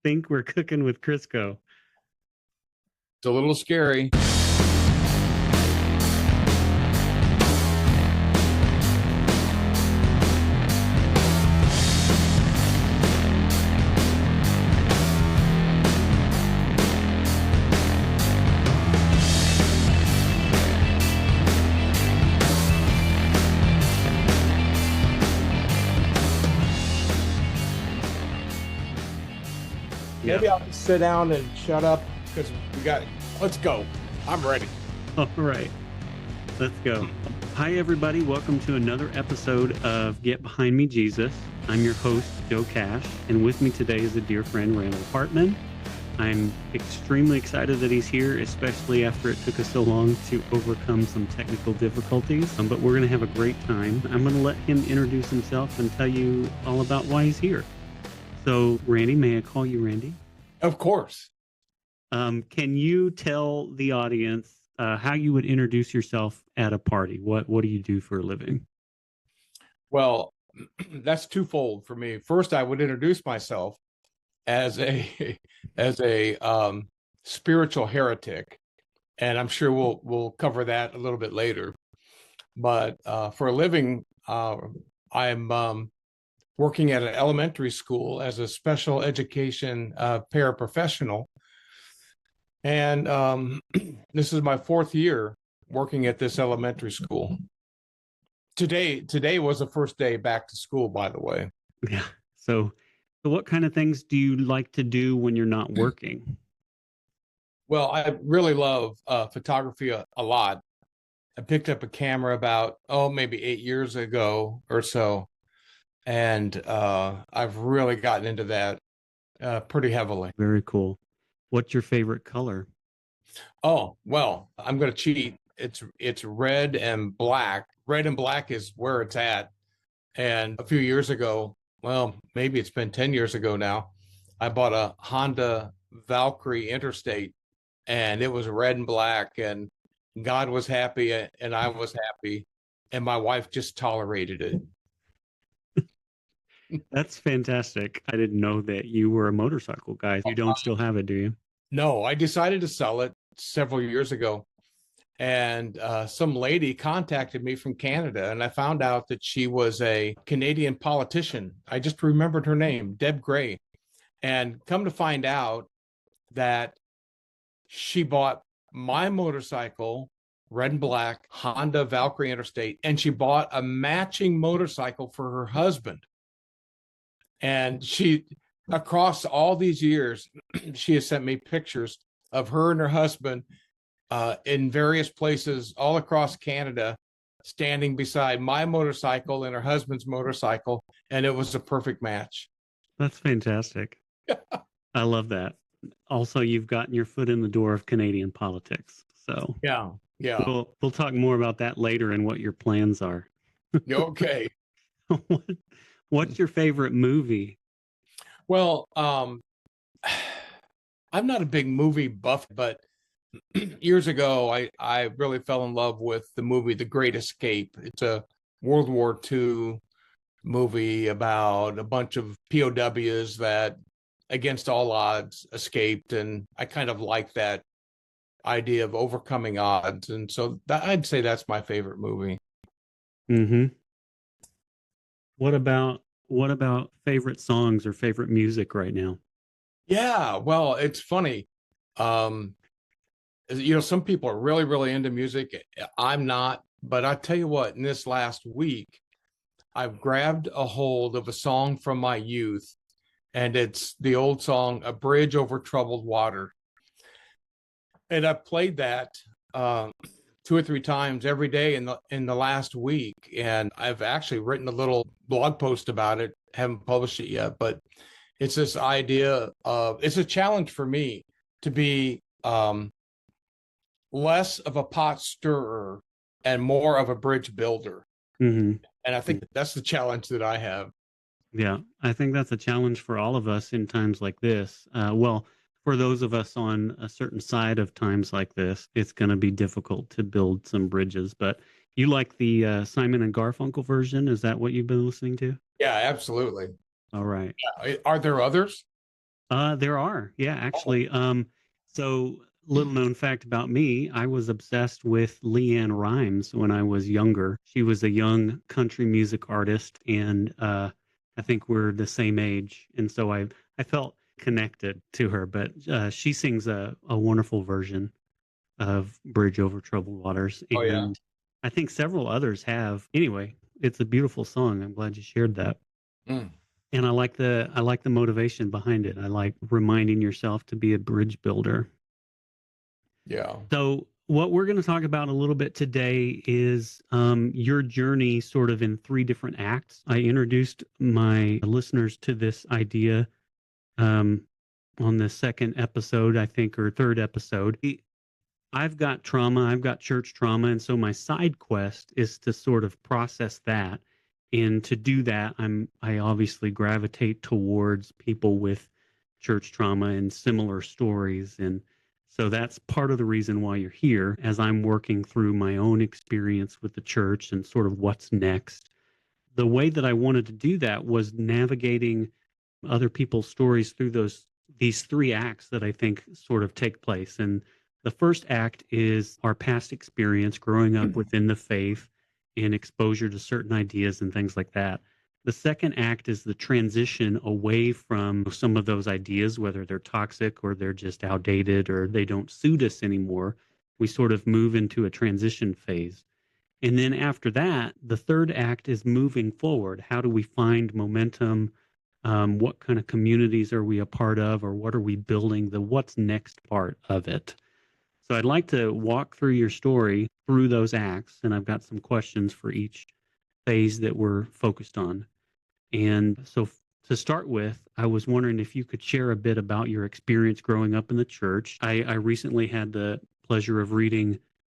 think we're cooking with Crisco. It's a little scary. Maybe I'll just sit down and shut up because let's go. I'm ready. All right, let's go. Hi, everybody. Welcome to another episode of Get Behind Me, Jesus. I'm your host, Joe Cash, and with me today is a dear friend, Randall Hartman. I'm extremely excited that he's here, especially after it took us so long to overcome some technical difficulties, but we're going to have a great time. I'm going to let him introduce himself and tell you all about why he's here. So, Randy, may I call you Randy? Of course. Can you tell the audience how you would introduce yourself at a party? What do you do for a living? Well, that's twofold for me. First, I would introduce myself as a spiritual heretic, and I'm sure we'll cover that a little bit later. But for a living, I'm working at an elementary school as a special education paraprofessional. And this is my fourth year working at this elementary school. Today was the first day back to school, by the way. Yeah. So what kind of things do you like to do when you're not working? Well, I really love photography a lot. I picked up a camera about, maybe 8 years ago or so. And I've really gotten into that pretty heavily. Very cool. What's your favorite color? Oh, well, I'm going to cheat. It's red and black. Red and black is where it's at. And a few years ago, well, maybe it's been 10 years ago now, I bought a Honda Valkyrie Interstate, and it was red and black, and God was happy, and I was happy, and my wife just tolerated it. That's fantastic. I didn't know that you were a motorcycle guy. You don't still have it, do you? No, I decided to sell it several years ago. And some lady contacted me from Canada, and I found out that she was a Canadian politician. I just remembered her name, Deb Gray. And come to find out that she bought my motorcycle, red and black, Honda Valkyrie Interstate, and she bought a matching motorcycle for her husband. And she, across all these years, she has sent me pictures of her and her husband in various places all across Canada, standing beside my motorcycle and her husband's motorcycle. And it was a perfect match. That's fantastic. I love that. Also, you've gotten your foot in the door of Canadian politics. So yeah. We'll talk more about that later and what your plans are. Okay. What's your favorite movie? Well, I'm not a big movie buff, but years ago, I really fell in love with the movie The Great Escape. It's a World War II movie about a bunch of POWs that, against all odds, escaped. And I kind of like that idea of overcoming odds. And so I'd say that's my favorite movie. Mm-hmm. What about favorite songs or favorite music right now? Yeah, well, it's funny. Some people are really, really into music. I'm not, but I tell you what, in this last week, I've grabbed a hold of a song from my youth, and it's the old song, A Bridge Over Troubled Water. And I've played that 2 or 3 times every day in the last week, and I've actually written a little blog post about it. Haven't published it yet, but it's this idea of, it's a challenge for me to be less of a pot stirrer and more of a bridge builder. Mm-hmm. And I think that's the challenge that I have. Yeah, I think that's a challenge for all of us in times like this. For those of us on a certain side of times like this, it's going to be difficult to build some bridges. But you like the Simon and Garfunkel version? Is that what you've been listening to? Yeah, absolutely. All right. Yeah. Are there others? There are, yeah, Oh, actually. So little known fact about me, I was obsessed with Leanne Rhymes when I was younger. She was a young country music artist, and I think we're the same age, and so I felt connected to her. But she sings a wonderful version of Bridge Over Troubled Waters, oh yeah. and I think several others have. Anyway, it's a beautiful song. I'm glad you shared that. Mm, And I like the motivation behind it. I like reminding yourself to be a bridge builder. yeah. So what we're going to talk about a little bit today is your journey sort of in three different acts. I introduced my listeners to this idea um, on the second episode, I think, or third episode. I've got trauma, I've got church trauma, and so my side quest is to sort of process that. And to do that, I obviously gravitate towards people with church trauma and similar stories. And so that's part of the reason why you're here, as I'm working through my own experience with the church and sort of what's next. The way that I wanted to do that was navigating other people's stories through these three acts that I think sort of take place. And the first act is our past experience growing up within the faith and exposure to certain ideas and things like that. The second act is the transition away from some of those ideas, whether they're toxic or they're just outdated or they don't suit us anymore. We sort of move into a transition phase. And then after that, the third act is moving forward. How do we find momentum? What kind of communities are we a part of, or what are we building? The what's next part of it. So I'd like to walk through your story through those acts, and I've got some questions for each phase that we're focused on. And so to start with, I was wondering if you could share a bit about your experience growing up in the church. I recently had the pleasure of reading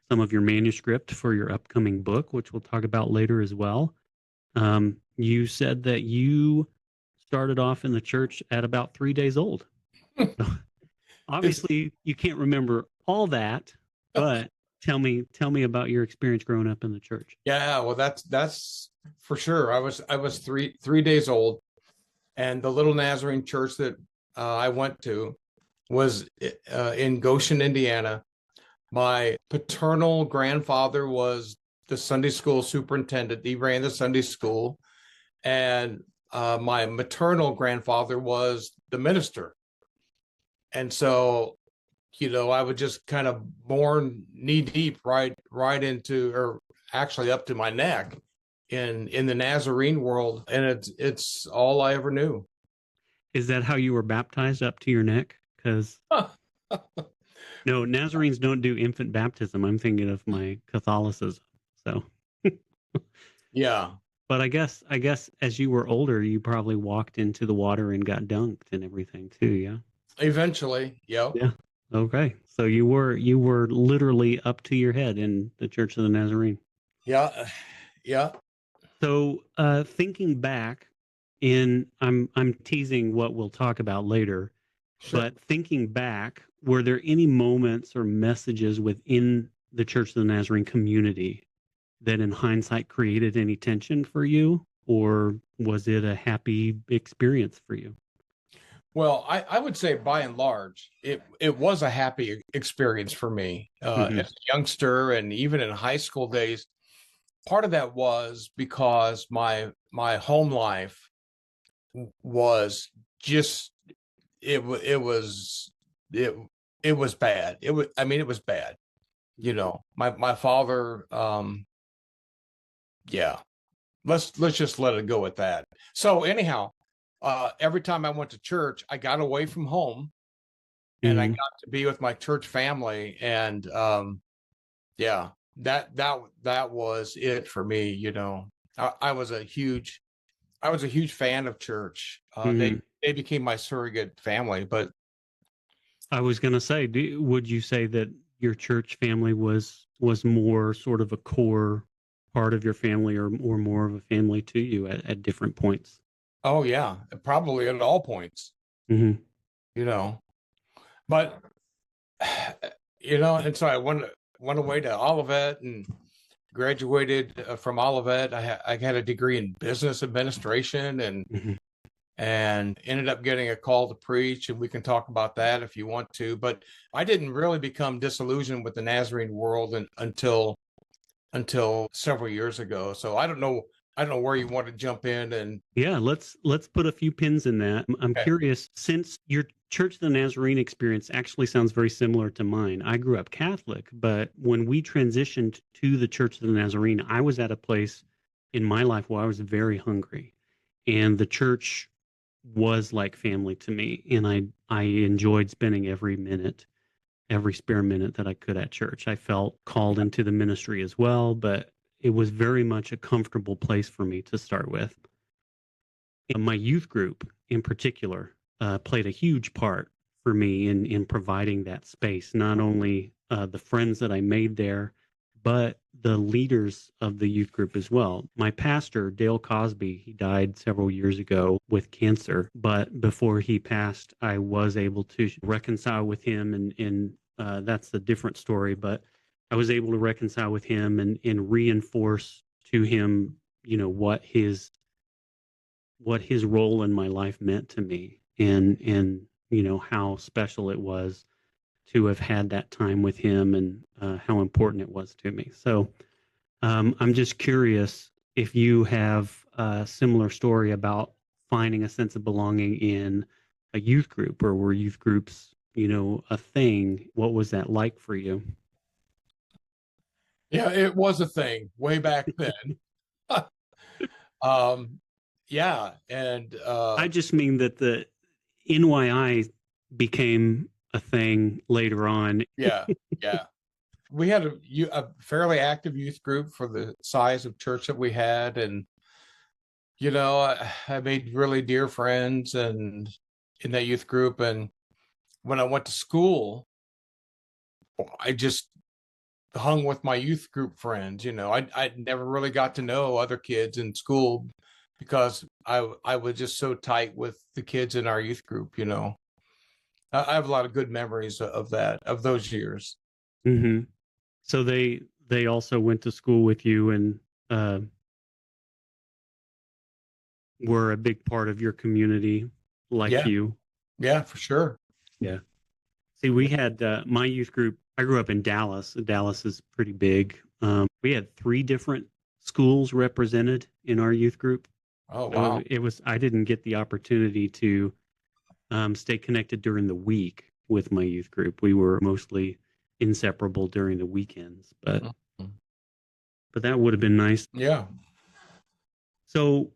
some of your manuscript for your upcoming book, which we'll talk about later as well. You said that you started off in the church at about 3 days old. It's Obviously, you can't remember all that, but tell me about your experience growing up in the church. yeah. Well, that's for sure. I was three days old, and the little Nazarene church that I went to was in Goshen, Indiana. My paternal grandfather was the Sunday school superintendent. He ran the Sunday school, and my maternal grandfather was the minister. And so, I was just kind of born knee deep, right into, or actually up to my neck in the Nazarene world, and it's all I ever knew. Is that how you were baptized up to your neck? Because no, Nazarenes don't do infant baptism. I'm thinking of my Catholicism. So, Yeah, but I guess as you were older, you probably walked into the water and got dunked and everything too. Yeah. eventually. Yep. Yeah. Okay. So you were literally up to your head in the Church of the Nazarene. Yeah. Yeah. So thinking back, I'm teasing what we'll talk about later, Sure. but thinking back, were there any moments or messages within the Church of the Nazarene community that in hindsight created any tension for you, or was it a happy experience for you? Well, I would say by and large, it was a happy experience for me Hmm. as a youngster, and even in high school days. Part of that was because my home life was just it it was bad. It was bad. My father, yeah. Let's just let it go at that. So anyhow, every time I went to church, I got away from home and I Hmm. got to be with my church family, and yeah, that was it for me. I was a huge fan of church. They Hmm. they became my surrogate family, but I was going to say, would you say that your church family was more sort of a core part of your family, or more of a family to you at different points? oh yeah, probably at all points, Hmm. you know. But and so I went away to Olivet and graduated from Olivet. I had a degree in business administration, and Hmm. and ended up getting a call to preach. And we can talk about that if you want to. But I didn't really become disillusioned with the Nazarene world until several years ago. So I don't know where you want to jump in. And Yeah, let's put a few pins in that. I'm okay. curious, since your Church of the Nazarene experience actually sounds very similar to mine. I grew up Catholic, but when we transitioned to the Church of the Nazarene, I was at a place in my life where I was very hungry, and the church was like family to me, and I enjoyed spending every spare minute that I could at church. I felt called into the ministry as well, but it was very much a comfortable place for me to start with. And my youth group in particular played a huge part for me in providing that space, not only the friends that I made there, but the leaders of the youth group as well. My pastor, Dale Cosby, he died several years ago with cancer, but before he passed, I was able to reconcile with him, and that's a different story, but I was able to reconcile with him and reinforce to him, what his role in my life meant to me, and how special it was to have had that time with him, and how important it was to me. So I'm just curious if you have a similar story about finding a sense of belonging in a youth group, or were youth groups, a thing? What was that like for you? Yeah, it was a thing way back then. um, yeah, and I just mean that the NYI became a thing later on. yeah, yeah. We had a fairly active youth group for the size of church that we had, and I made really dear friends and in that youth group. And when I went to school, I just hung with my youth group friends. I never really got to know other kids in school because I was just so tight with the kids in our youth group. I have a lot of good memories of those years. Mm-hmm. So they also went to school with you, and uh, were a big part of your community, like Yeah, you. yeah, for sure. Yeah. See, we had my youth group. I grew up in Dallas. Dallas is pretty big. We had three different schools represented in our youth group. Oh, So wow. it was. I didn't get the opportunity to stay connected during the week with my youth group. We were mostly inseparable during the weekends, but Mhm. that would have been nice. Yeah. So,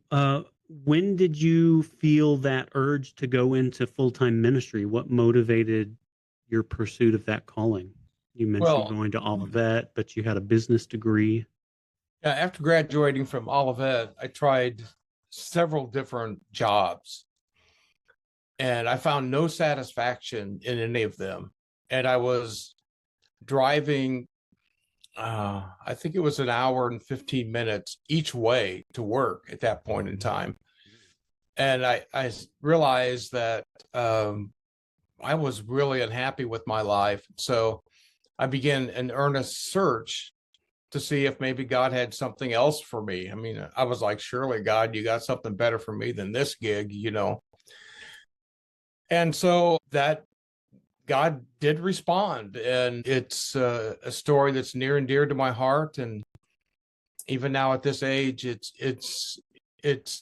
when did you feel that urge to go into full-time ministry? What motivated your pursuit of that calling? You mentioned Well, going to Olivet, but you had a business degree. after graduating from Olivet, I tried several different jobs and I found no satisfaction in any of them. And I was driving, I think it was an hour and 15 minutes each way to work at that point in time. And I realized that I was really unhappy with my life. So I began an earnest search to see if maybe God had something else for me. I mean, I was like, surely, God, you got something better for me than this gig. And so that God did respond. And it's a story that's near and dear to my heart. And even now at this age, it's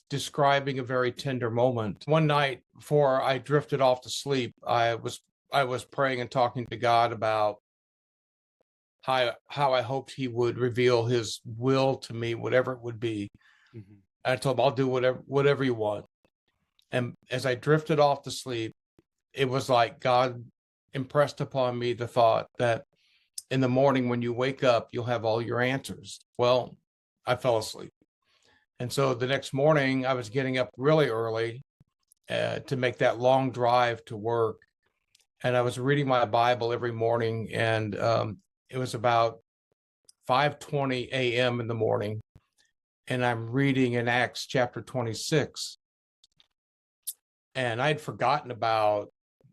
describing a very tender moment. One night before I drifted off to sleep, I was praying and talking to God about how I hoped he would reveal his will to me, whatever it would be. Mm-hmm. I told him, I'll do whatever you want. And as I drifted off to sleep, it was like God impressed upon me the thought that in the morning when you wake up, you'll have all your answers. Well, I fell asleep. And so the next morning, I was getting up really early to make that long drive to work. And I was reading my Bible every morning, and it was about 5:20 a.m. in the morning, and I'm reading in Acts chapter 26. And I'd forgotten about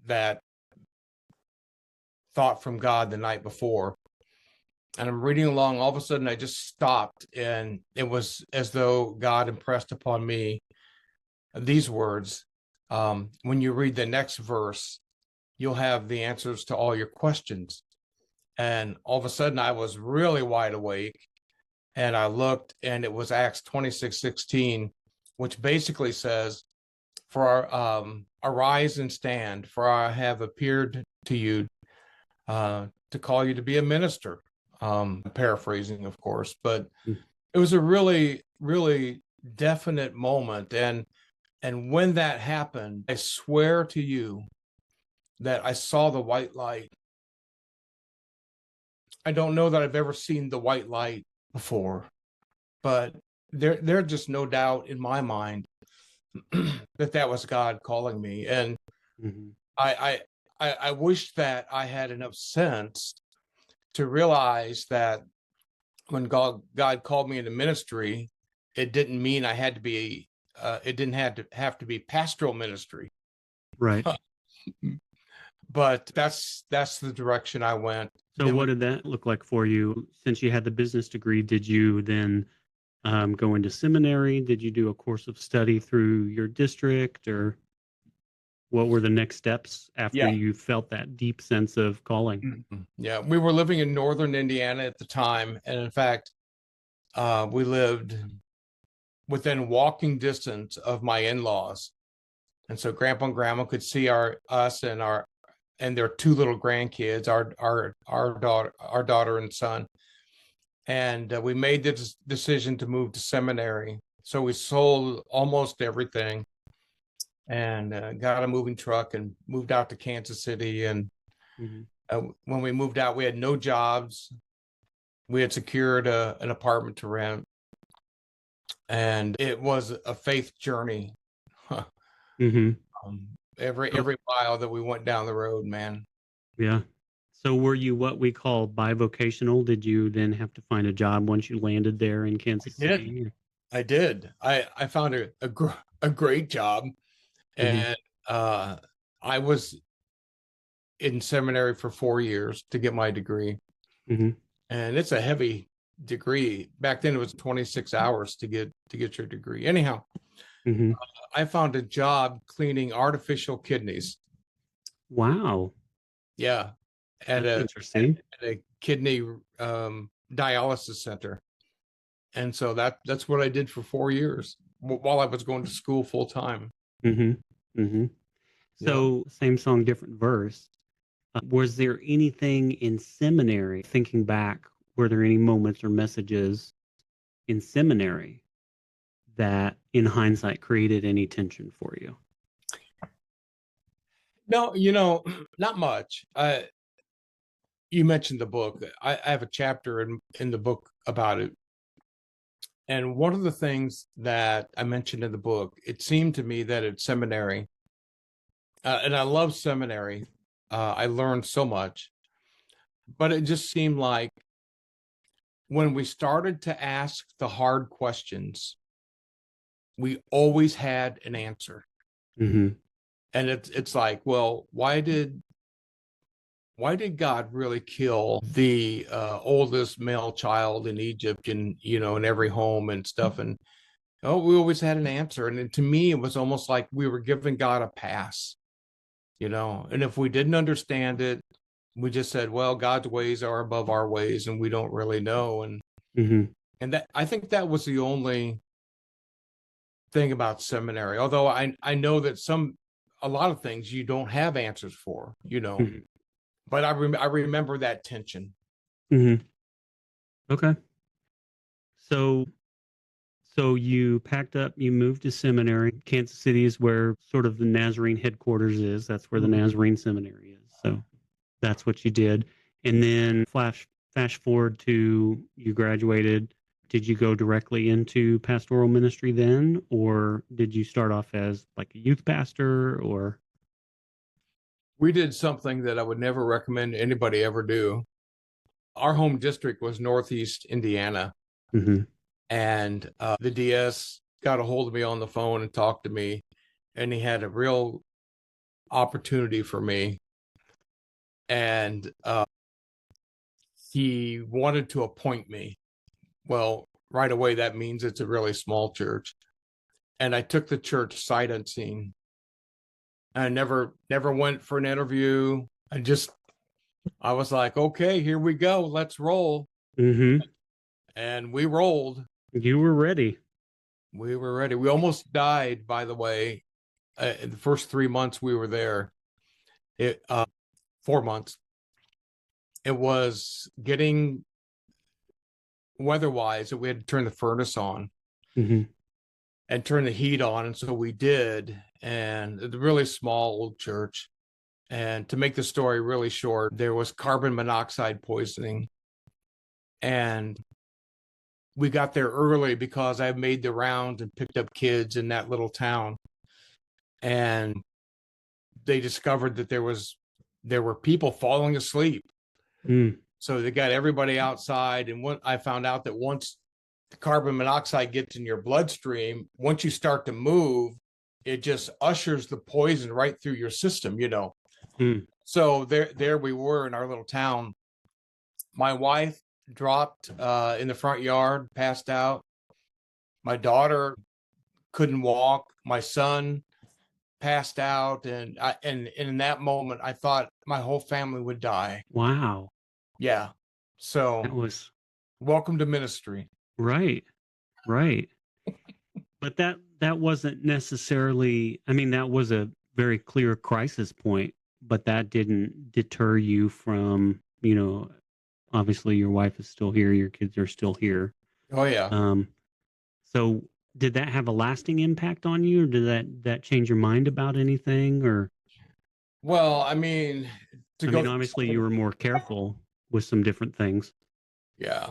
that thought from God the night before. And I'm reading along, all of a sudden I just stopped, and it was as though God impressed upon me these words. when you read the next verse, you'll have the answers to all your questions. And all of a sudden, I was really wide awake, and I looked, and it was Acts 26:16, which basically says, arise and stand, for I have appeared to you to call you to be a minister. Paraphrasing, of course, but it was a really, really definite moment. And when that happened, I swear to you that I saw the white light. I don't know that I've ever seen the white light before, but there's just no doubt in my mind that was God calling me. And I wish that I had enough sense to realize that when God called me into ministry, it didn't mean I had to be. It didn't have to be pastoral ministry, Right. But that's the direction I went. So what did that look like for you? Since you had the business degree, did you then go into seminary? Did you do a course of study through your district, or what were the next steps after you felt that deep sense of calling? Yeah, we were living in northern Indiana at the time. And in fact, we lived within walking distance of my in-laws. And so Grandpa and Grandma could see us and their two little grandkids, our daughter and son. And we made the decision to move to seminary. So we sold almost everything and got a moving truck and moved out to Kansas City. And when we moved out, we had no jobs. We had secured an apartment to rent. And it was a faith journey. Every mile that we went down the road, man. Yeah. So were you what we call bivocational? Did you then have to find a job once you landed there in Kansas City? I did. I found a great job, and I was in seminary for 4 years to get my degree. And it's a heavy degree. Back then, it was 26 hours to get your degree. Anyhow, I found a job cleaning artificial kidneys. Wow. Yeah. At a kidney dialysis center. And so that's what I did for 4 years while I was going to school full time. So same song, different verse. Was there anything in seminary, thinking back, were there any moments or messages in seminary that in hindsight created any tension for you? No, not much. You mentioned the book. I have a chapter in the book about it. And one of the things that I mentioned in the book, it seemed to me that at seminary, and I love seminary, I learned so much, but it just seemed like when we started to ask the hard questions, we always had an answer. And it's like, well, why did God really kill the oldest male child in Egypt and in every home and stuff? And we always had an answer. And to me, it was almost like we were giving God a pass, and if we didn't understand it, we just said, well, God's ways are above our ways and we don't really know. And that, I think that was the only thing about seminary, although I know that a lot of things you don't have answers for, but I remember that tension. Okay. So you packed up, you moved to seminary. Kansas City is where sort of the Nazarene headquarters is. That's where the Nazarene seminary is. So that's what you did. And then flash forward to you graduated. Did you go directly into pastoral ministry then, or did you start off as like a youth pastor? Or we did something that I would never recommend anybody ever do. Our home district was Northeast Indiana. And the DS got a hold of me on the phone and talked to me, and he had a real opportunity for me. And he wanted to appoint me. Well, right away, that means it's a really small church. And I took the church sight unseen. I never went for an interview. I was like, okay, here we go. Let's roll. Mm-hmm. And we rolled. You were ready. We were ready. We almost died, by the way, in the first 3 months we were there. 4 months. It was getting weather-wise that we had to turn the furnace on Mm-hmm. and turn the heat on. And so we did. And it's a really small old church. And to make the story really short, there was carbon monoxide poisoning. And we got there early because I made the rounds and picked up kids in that little town. And they discovered that there were people falling asleep. Mm. So they got everybody outside. And what I found out that once the carbon monoxide gets in your bloodstream, once you start to move, it just ushers the poison right through your system, you know. Mm. So there we were in our little town. My wife dropped in the front yard, passed out. My daughter couldn't walk. My son passed out, and in that moment, I thought my whole family would die. Wow. Yeah. So That was welcome to ministry. right. Right. But that wasn't necessarily, I mean, that was a very clear crisis point, but that didn't deter you from, obviously your wife is still here, your kids are still here. Oh yeah. So did that have a lasting impact on you, or did that change your mind about anything? Or Well, I mean, I mean, obviously you were more careful with some different things. Yeah.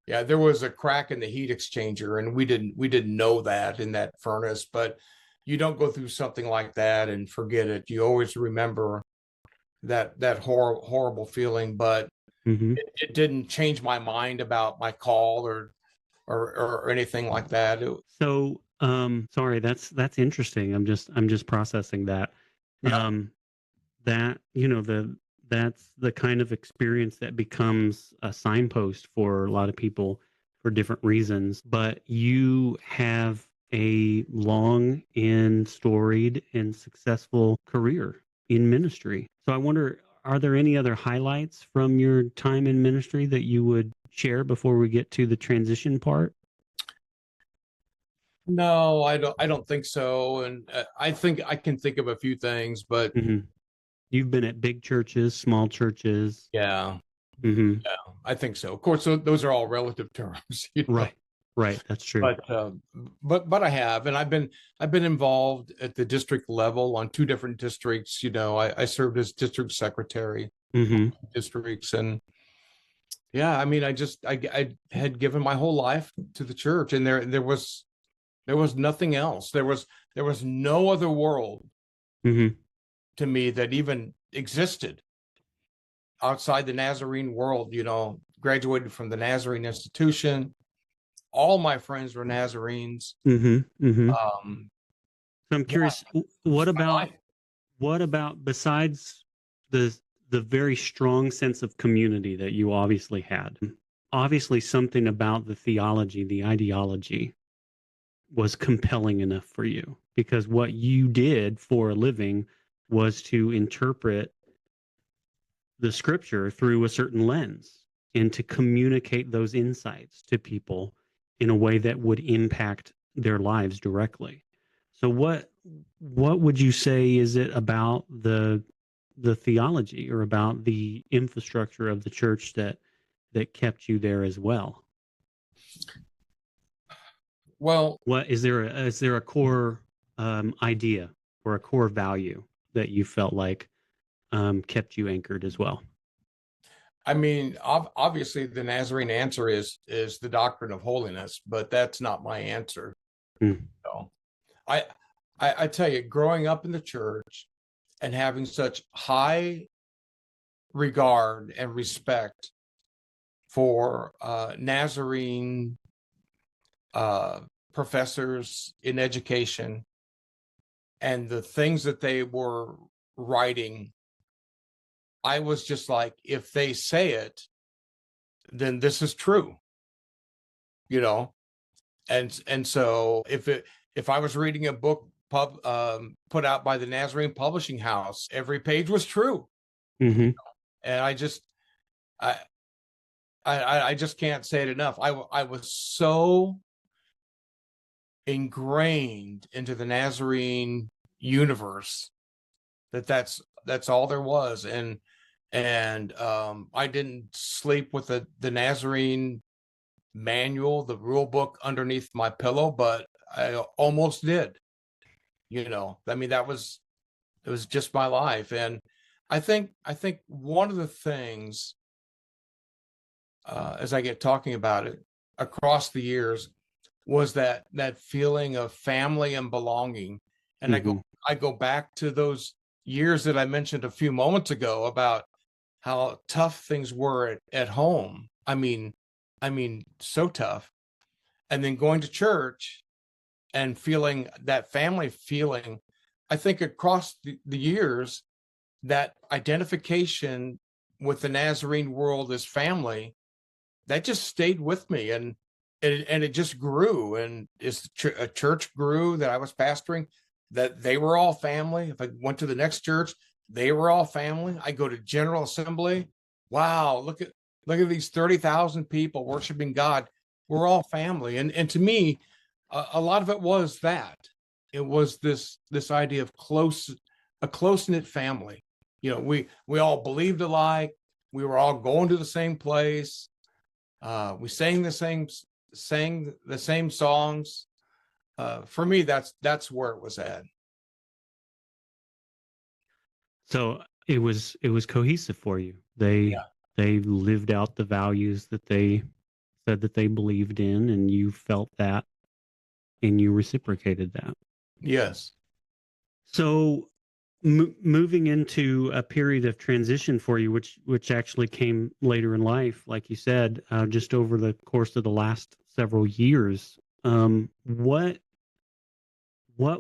Yeah, there was a crack in the heat exchanger, and we didn't know that in that furnace, but you don't go through something like that and forget it. You always remember that horrible feeling, but Mm-hmm. it didn't change my mind about my call or anything like that. So, sorry, that's interesting. I'm just processing that. Yeah. That that's the kind of experience that becomes a signpost for a lot of people for different reasons. But you have a long and storied and successful career in ministry. So I wonder, are there any other highlights from your time in ministry that you would share before we get to the transition part? No, I don't think so. And I think I can think of a few things, but Mm-hmm. You've been at big churches, small churches. yeah, Mm-hmm. yeah, I think so. Of course, those are all relative terms, you know. Right. Right. That's true. But I have, and I've been involved at the district level on two different districts. You know, I served as district secretary Mm-hmm. districts, and yeah, I mean, I had given my whole life to the church, and there was nothing else. There was no other world Mm-hmm. to me that even existed outside the Nazarene world. You know, graduated from the Nazarene institution. All my friends were Nazarenes. Mm-hmm. Mm-hmm. Um, So I'm yeah, curious, what about besides the the very strong sense of community that you obviously had? Obviously, something about the theology, the ideology, was compelling enough for you because what you did for a living was to interpret the scripture through a certain lens and to communicate those insights to people in a way that would impact their lives directly. So what would you say is it about the theology or about the infrastructure of the church that kept you there as well? well, What is there a core idea or a core value that you felt like kept you anchored as well? I mean, obviously, the Nazarene answer is the doctrine of holiness, but that's not my answer. Mm. So, I, I tell you, growing up in the church and having such high regard and respect for Nazarene uh, professors in education and the things that they were writing, I was just like, if they say it, then this is true, you know. And so if I was reading a book put out by the Nazarene Publishing House. Every page was true. Mm-hmm. And I just can't say it enough. I was so ingrained into the Nazarene universe that's all there was. And I didn't sleep with the Nazarene manual, the rule book underneath my pillow, but I almost did. I mean, it was just my life. And I think one of the things, as I get talking about it across the years, was that feeling of family and belonging. And Mm-hmm. I go back to those years that I mentioned a few moments ago about how tough things were at home. I mean, so tough. And then going to church and feeling that family feeling. I think across the years, that identification with the Nazarene world as family, that just stayed with me. And it just grew. And as a church grew that I was pastoring, that they were all family. If I went to the next church, they were all family. I go to General Assembly. Wow, look at these 30,000 people worshiping God. We're all family. And to me, a lot of it was that. It was this idea of a close-knit family. We all believed alike. We were all going to the same place. We sang the same songs. For me, that's where it was at. So it was cohesive for you. They lived out the values that they said that they believed in, and you felt that, and you reciprocated that. Yes. So moving into a period of transition for you, which actually came later in life, like you said, just over the course of the last several years, what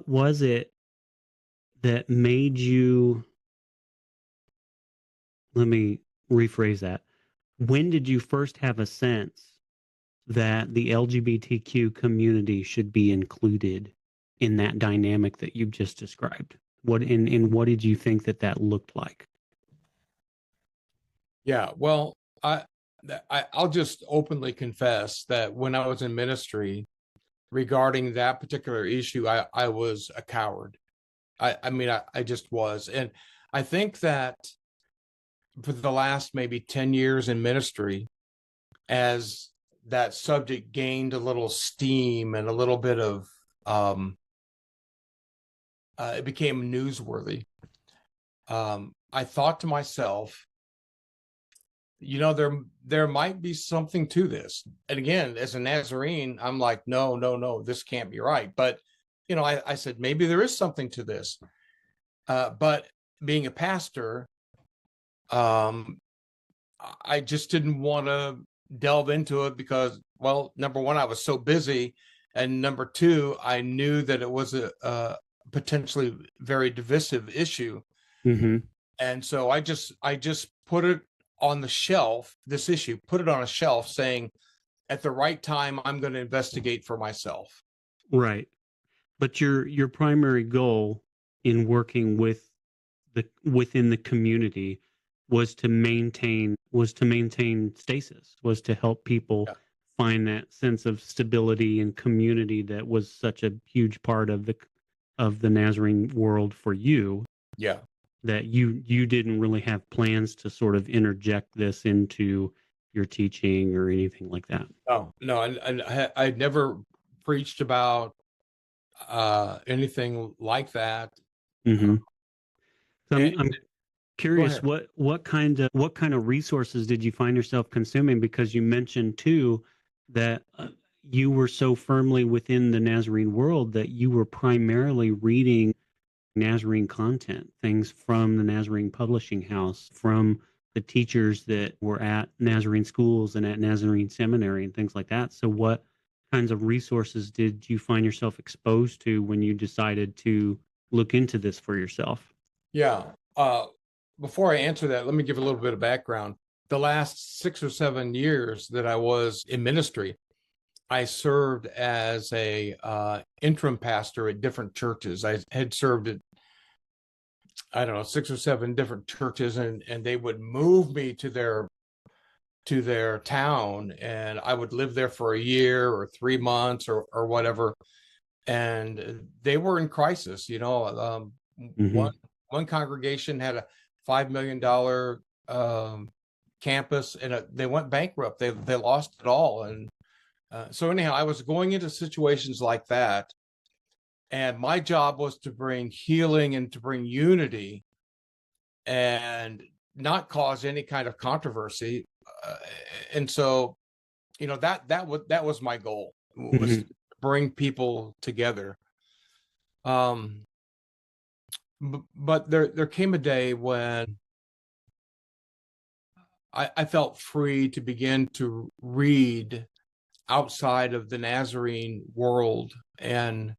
was it that made you? Let me rephrase that. When did you first have a sense that the LGBTQ community should be included in that dynamic that you've just described? What did you think that looked like? Yeah, well, I'll just openly confess that when I was in ministry regarding that particular issue, I was a coward. I just was. And I think that for the last maybe 10 years in ministry, as that subject gained a little steam and a little bit of it became newsworthy. I thought to myself, there might be something to this. And again, as a Nazarene, I'm like, no, this can't be right. But I said maybe there is something to this. But being a pastor, I just didn't want to delve into it because, well, number one, I was so busy, and number two, I knew that it was a potentially very divisive issue. Mm-hmm. And so I just put it on the shelf, this issue, put it on a shelf, saying at the right time, I'm going to investigate for myself. Right. But your primary goal in working within the community was to maintain stasis, was to help people find that sense of stability and community that was such a huge part of the Nazarene world for you. Yeah. That you didn't really have plans to sort of interject this into your teaching or anything like that. No, and I'd never preached about anything like that. Mm-hmm. So I'm curious, what kind of resources did you find yourself consuming? Because you mentioned too that you were so firmly within the Nazarene world that you were primarily reading Nazarene content, things from the Nazarene Publishing House, from the teachers that were at Nazarene schools and at Nazarene seminary and things like that. So what kinds of resources did you find yourself exposed to when you decided to look into this for yourself? Yeah. Before I answer that, let me give a little bit of background. The last 6 or 7 years that I was in ministry, I served as a interim pastor at different churches. I had served at, I don't know, 6 or 7 different churches, and they would move me to their town, and I would live there for a year or 3 months or whatever. And they were in crisis. Mm-hmm. One congregation had a $5 million campus, and they went bankrupt. They lost it all. And so anyhow, I was going into situations like that, and my job was to bring healing and to bring unity and not cause any kind of controversy. And so, that was my goal, was Mm-hmm. to bring people together. Um, but there came a day when I felt free to begin to read outside of the Nazarene world. And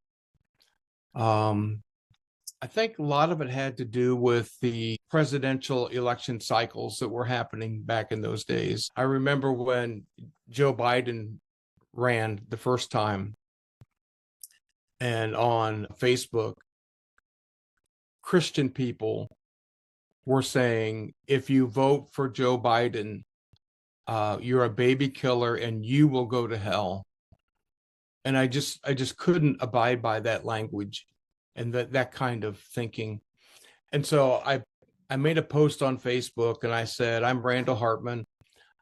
I think a lot of it had to do with the presidential election cycles that were happening back in those days. I remember when Joe Biden ran the first time, and on Facebook, Christian people were saying, if you vote for Joe Biden, you're a baby killer and you will go to hell. And I just couldn't abide by that language and that kind of thinking. And so I made a post on Facebook, and I said, I'm Randall Hartman.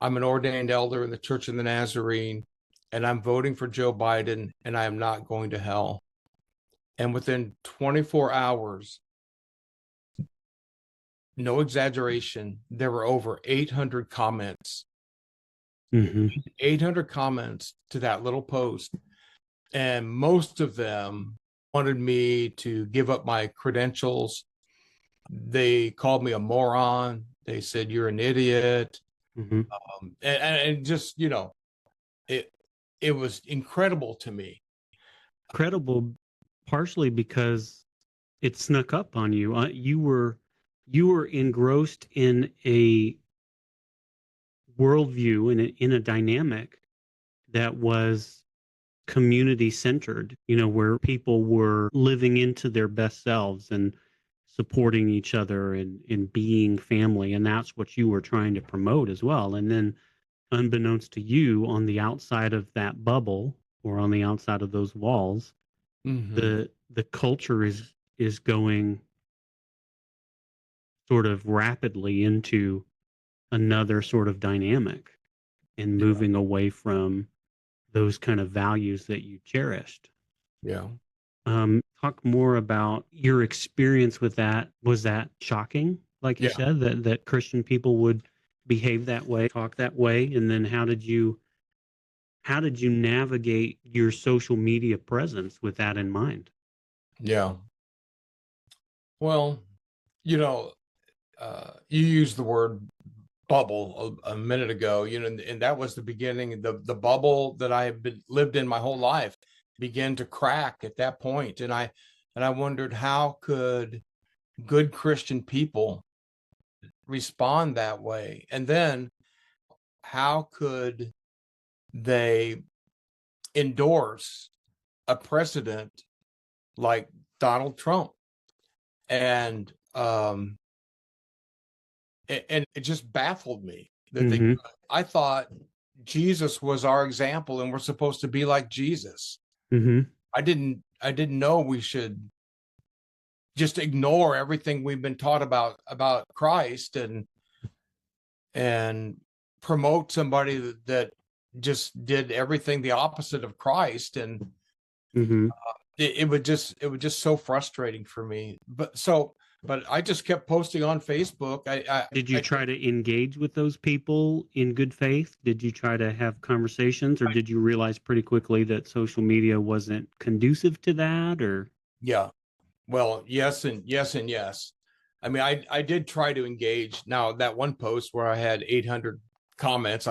I'm an ordained elder in the Church of the Nazarene, and I'm voting for Joe Biden, and I am not going to hell. And within 24 hours, no exaggeration, there were over 800 comments. Mm-hmm. 800 comments to that little post. And most of them wanted me to give up my credentials. They called me a moron. They said, you're an idiot. Mm-hmm. And just, it was incredible to me. Incredible, partially because it snuck up on you. You were engrossed in a worldview, in a dynamic that was community centered, where people were living into their best selves and supporting each other and being family. And that's what you were trying to promote as well. And then, unbeknownst to you, on the outside of that bubble or on the outside of those walls, Mm-hmm. the culture is going sort of rapidly into another sort of dynamic and Yeah. moving away from those kind of values that you cherished. Yeah. Talk more about your experience with that. Was that shocking, like you Yeah. said, that Christian people would behave that way, talk that way? And then how did you navigate your social media presence with that in mind? Yeah. Well, you know, you used the word bubble a minute ago, and that was the beginning. The bubble that I have lived in my whole life began to crack at that point. And I wondered, how could good Christian people respond that way? And then how could they endorse a president like Donald Trump? And and it just baffled me that they Mm-hmm. could. I thought Jesus was our example, and we're supposed to be like Jesus. Mm-hmm. I didn't know we should just ignore everything we've been taught about Christ and promote somebody that just did everything the opposite of Christ. And Mm-hmm. it was just so frustrating for me. But I just kept posting on Facebook. Did you try to engage with those people in good faith? Did you try to have conversations, or did you realize pretty quickly that social media wasn't conducive to that? Or Yeah. Well, yes and yes and yes. I mean, I did try to engage. Now, that one post where I had 800 comments,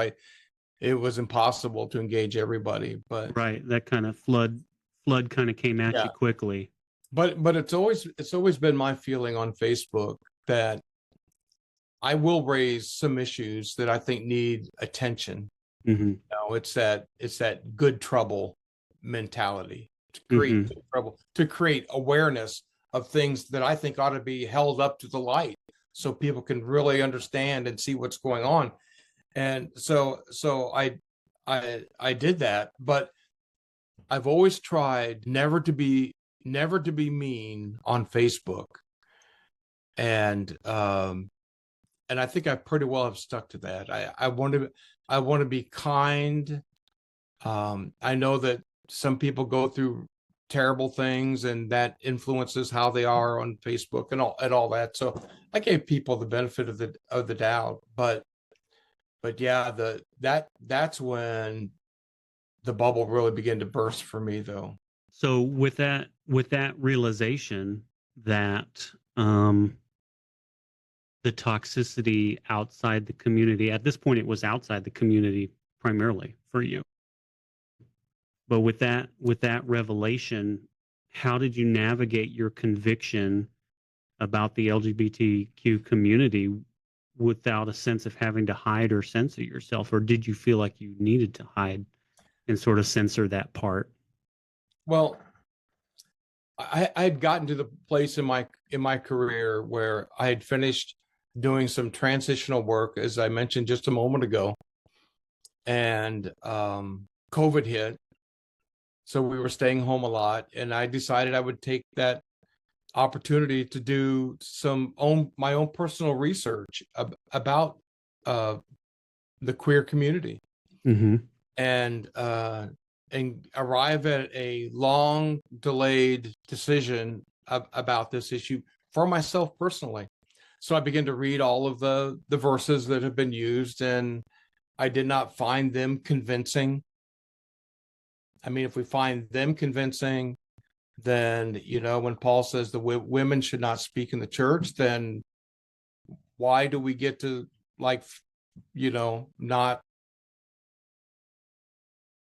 it was impossible to engage everybody. But right, that kind of flood kind of came at yeah, you quickly. but it's always been my feeling on Facebook that I will raise some issues that I think need attention. Mm-hmm. It's that good trouble mentality to create Mm-hmm. good trouble, to create awareness of things that I think ought to be held up to the light so people can really understand and see what's going on. And so I did that, but I've always tried never to be mean on Facebook. And I think I pretty well have stuck to that. I want to be kind. I know that some people go through terrible things, and that influences how they are on Facebook and all that. So I gave people the benefit of the doubt, but yeah, that's when the bubble really began to burst for me, though. So with that realization that the toxicity outside the community, at this point it was outside the community primarily for you. But with that revelation, how did you navigate your conviction about the LGBTQ community without a sense of having to hide or censor yourself? Or did you feel like you needed to hide and sort of censor that part? Well, I had gotten to the place in my career where I had finished doing some transitional work, as I mentioned just a moment ago, and COVID hit, so we were staying home a lot, and I decided I would take that opportunity to do my own personal research about the queer community, Mm-hmm. and arrive at a long delayed decision about this issue for myself personally. So I began to read all of the verses that have been used, and I did not find them convincing. I mean, if we find them convincing, then, when Paul says the women should not speak in the church, then why do we get to, like, not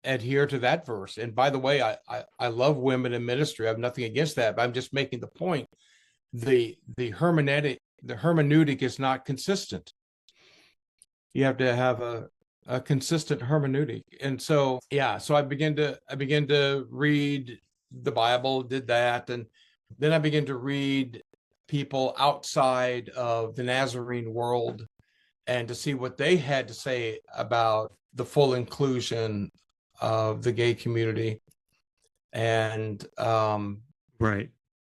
adhere to that verse? And by the way, I love women in ministry. I have nothing against that, but I'm just making the point. The hermeneutic is not consistent. You have to have a consistent hermeneutic. And so, yeah, so I began to read the Bible, did that, and then I began to read people outside of the Nazarene world and to see what they had to say about the full inclusion of the gay community. And Right.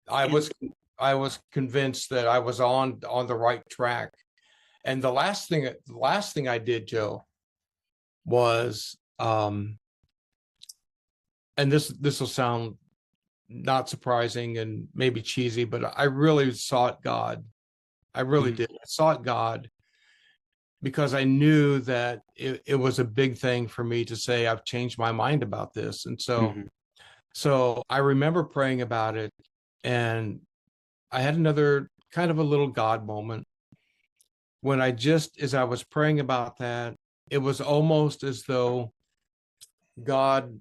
I was convinced that I was on the right track. And the last thing I did, Joe, was and this will sound not surprising and maybe cheesy, but I really sought God. I really did. I sought God because I knew that it was a big thing for me to say, I've changed my mind about this. And so I remember praying about it, and I had another kind of a little God moment when as I was praying about that, it was almost as though God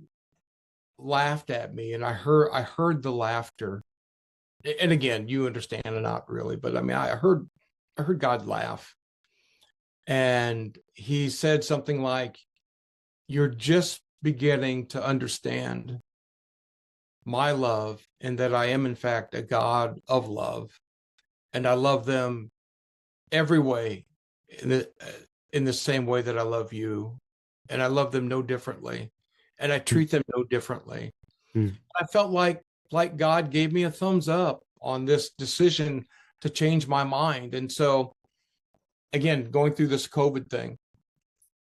laughed at me, and I heard the laughter. And again, you understand, or not really, but I mean, I heard God laugh, and he said something like, "You're just beginning to understand my love, and that I am in fact a God of love, and I love them every way in the same way that I love you, and I love them no differently, and I treat them no differently." Mm-hmm. I felt like God gave me a thumbs up on this decision to change my mind. And so, again, going through this COVID thing,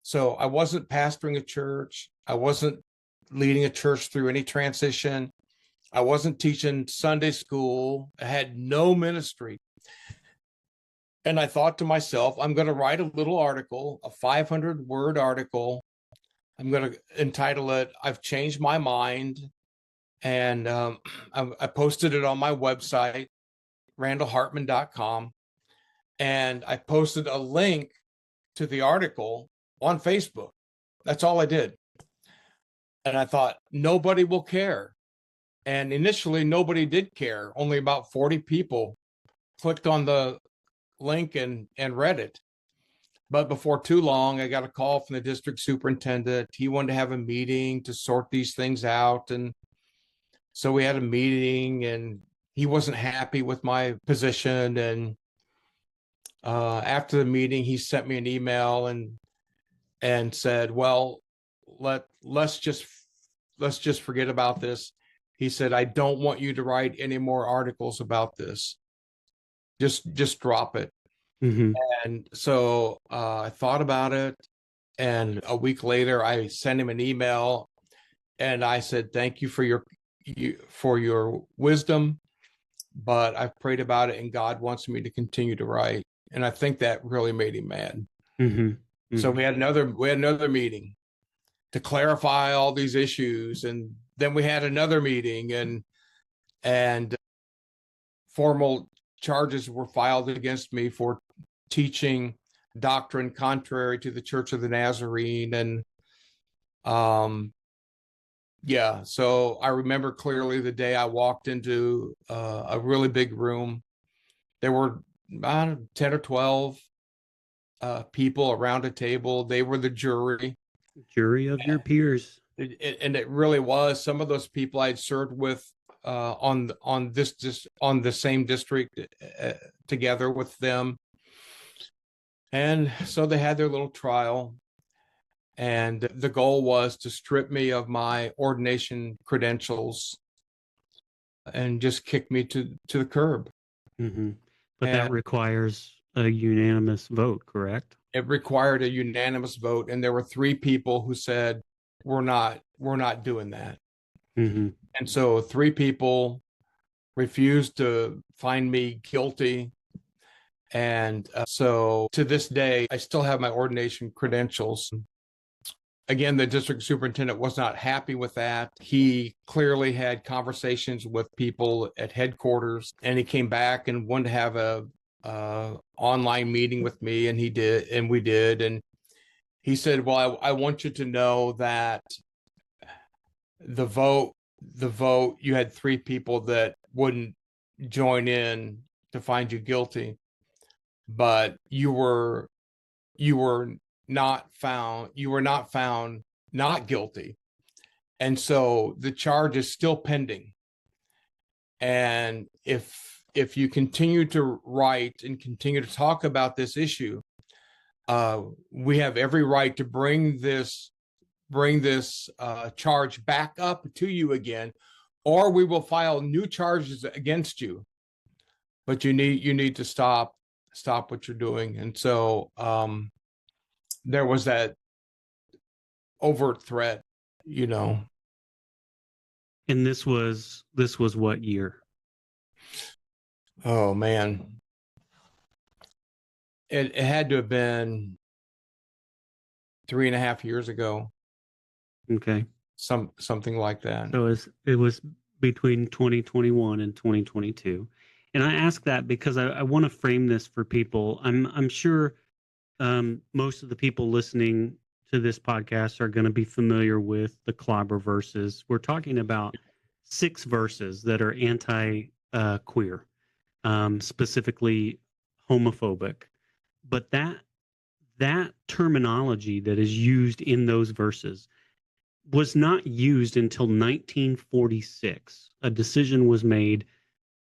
so I wasn't pastoring a church, I wasn't leading a church through any transition, I wasn't teaching Sunday school, I had no ministry. And I thought to myself, I'm going to write a little article, a 500-word article. I'm going to entitle it, "I've Changed My Mind." And I posted it on my website, randallhartman.com. And I posted a link to the article on Facebook. That's all I did. And I thought, nobody will care. And initially, nobody did care. Only about 40 people clicked on the link and read it. But before too long, I got a call from the district superintendent. He wanted to have a meeting to sort these things out. And so we had a meeting, and he wasn't happy with my position. And after the meeting, he sent me an email and said, "Well, let's just forget about this." He said, "I don't want you to write any more articles about this. Just drop it." Mm-hmm. And so I thought about it, and a week later, I sent him an email, and I said, "Thank you for your wisdom, but I've prayed about it, and God wants me to continue to write." And I think that really made him mad. Mm-hmm. Mm-hmm. So we had another meeting to clarify all these issues, and then we had another meeting, and formal charges were filed against me for teaching doctrine contrary to the Church of the Nazarene. And so I remember clearly the day I walked into a really big room. There were 10 or 12 people around a table. They were the jury of your peers. And it really was. Some of those people I'd served with on the same district together with them. And so they had their little trial, and the goal was to strip me of my ordination credentials and just kick me to the curb. Mm-hmm. But that requires a unanimous vote, correct? It required a unanimous vote, and there were 3 people who said, we're not doing that. Mm-hmm. And so 3 people refused to find me guilty. And so to this day, I still have my ordination credentials. Again, the district superintendent was not happy with that. He clearly had conversations with people at headquarters, and he came back and wanted to have a online meeting with me, and he did, and we did. And he said, "Well, I want you to know that the vote, you had 3 people that wouldn't join in to find you guilty, but you were not found not guilty. And so the charge is still pending. And if you continue to write and continue to talk about this issue, we have every right to bring this charge back up to you again, or we will file new charges against you. But you need to stop what you're doing." And so there was that overt threat, And this was what year? Oh man, it had to have been 3.5 years ago. Okay. Something like that. So it was between 2021 and 2022. And I ask that because I want to frame this for people. I'm sure most of the people listening to this podcast are going to be familiar with the clobber verses. We're talking about 6 verses that are anti-queer, specifically homophobic. But that terminology that is used in those verses was not used until 1946. A decision was made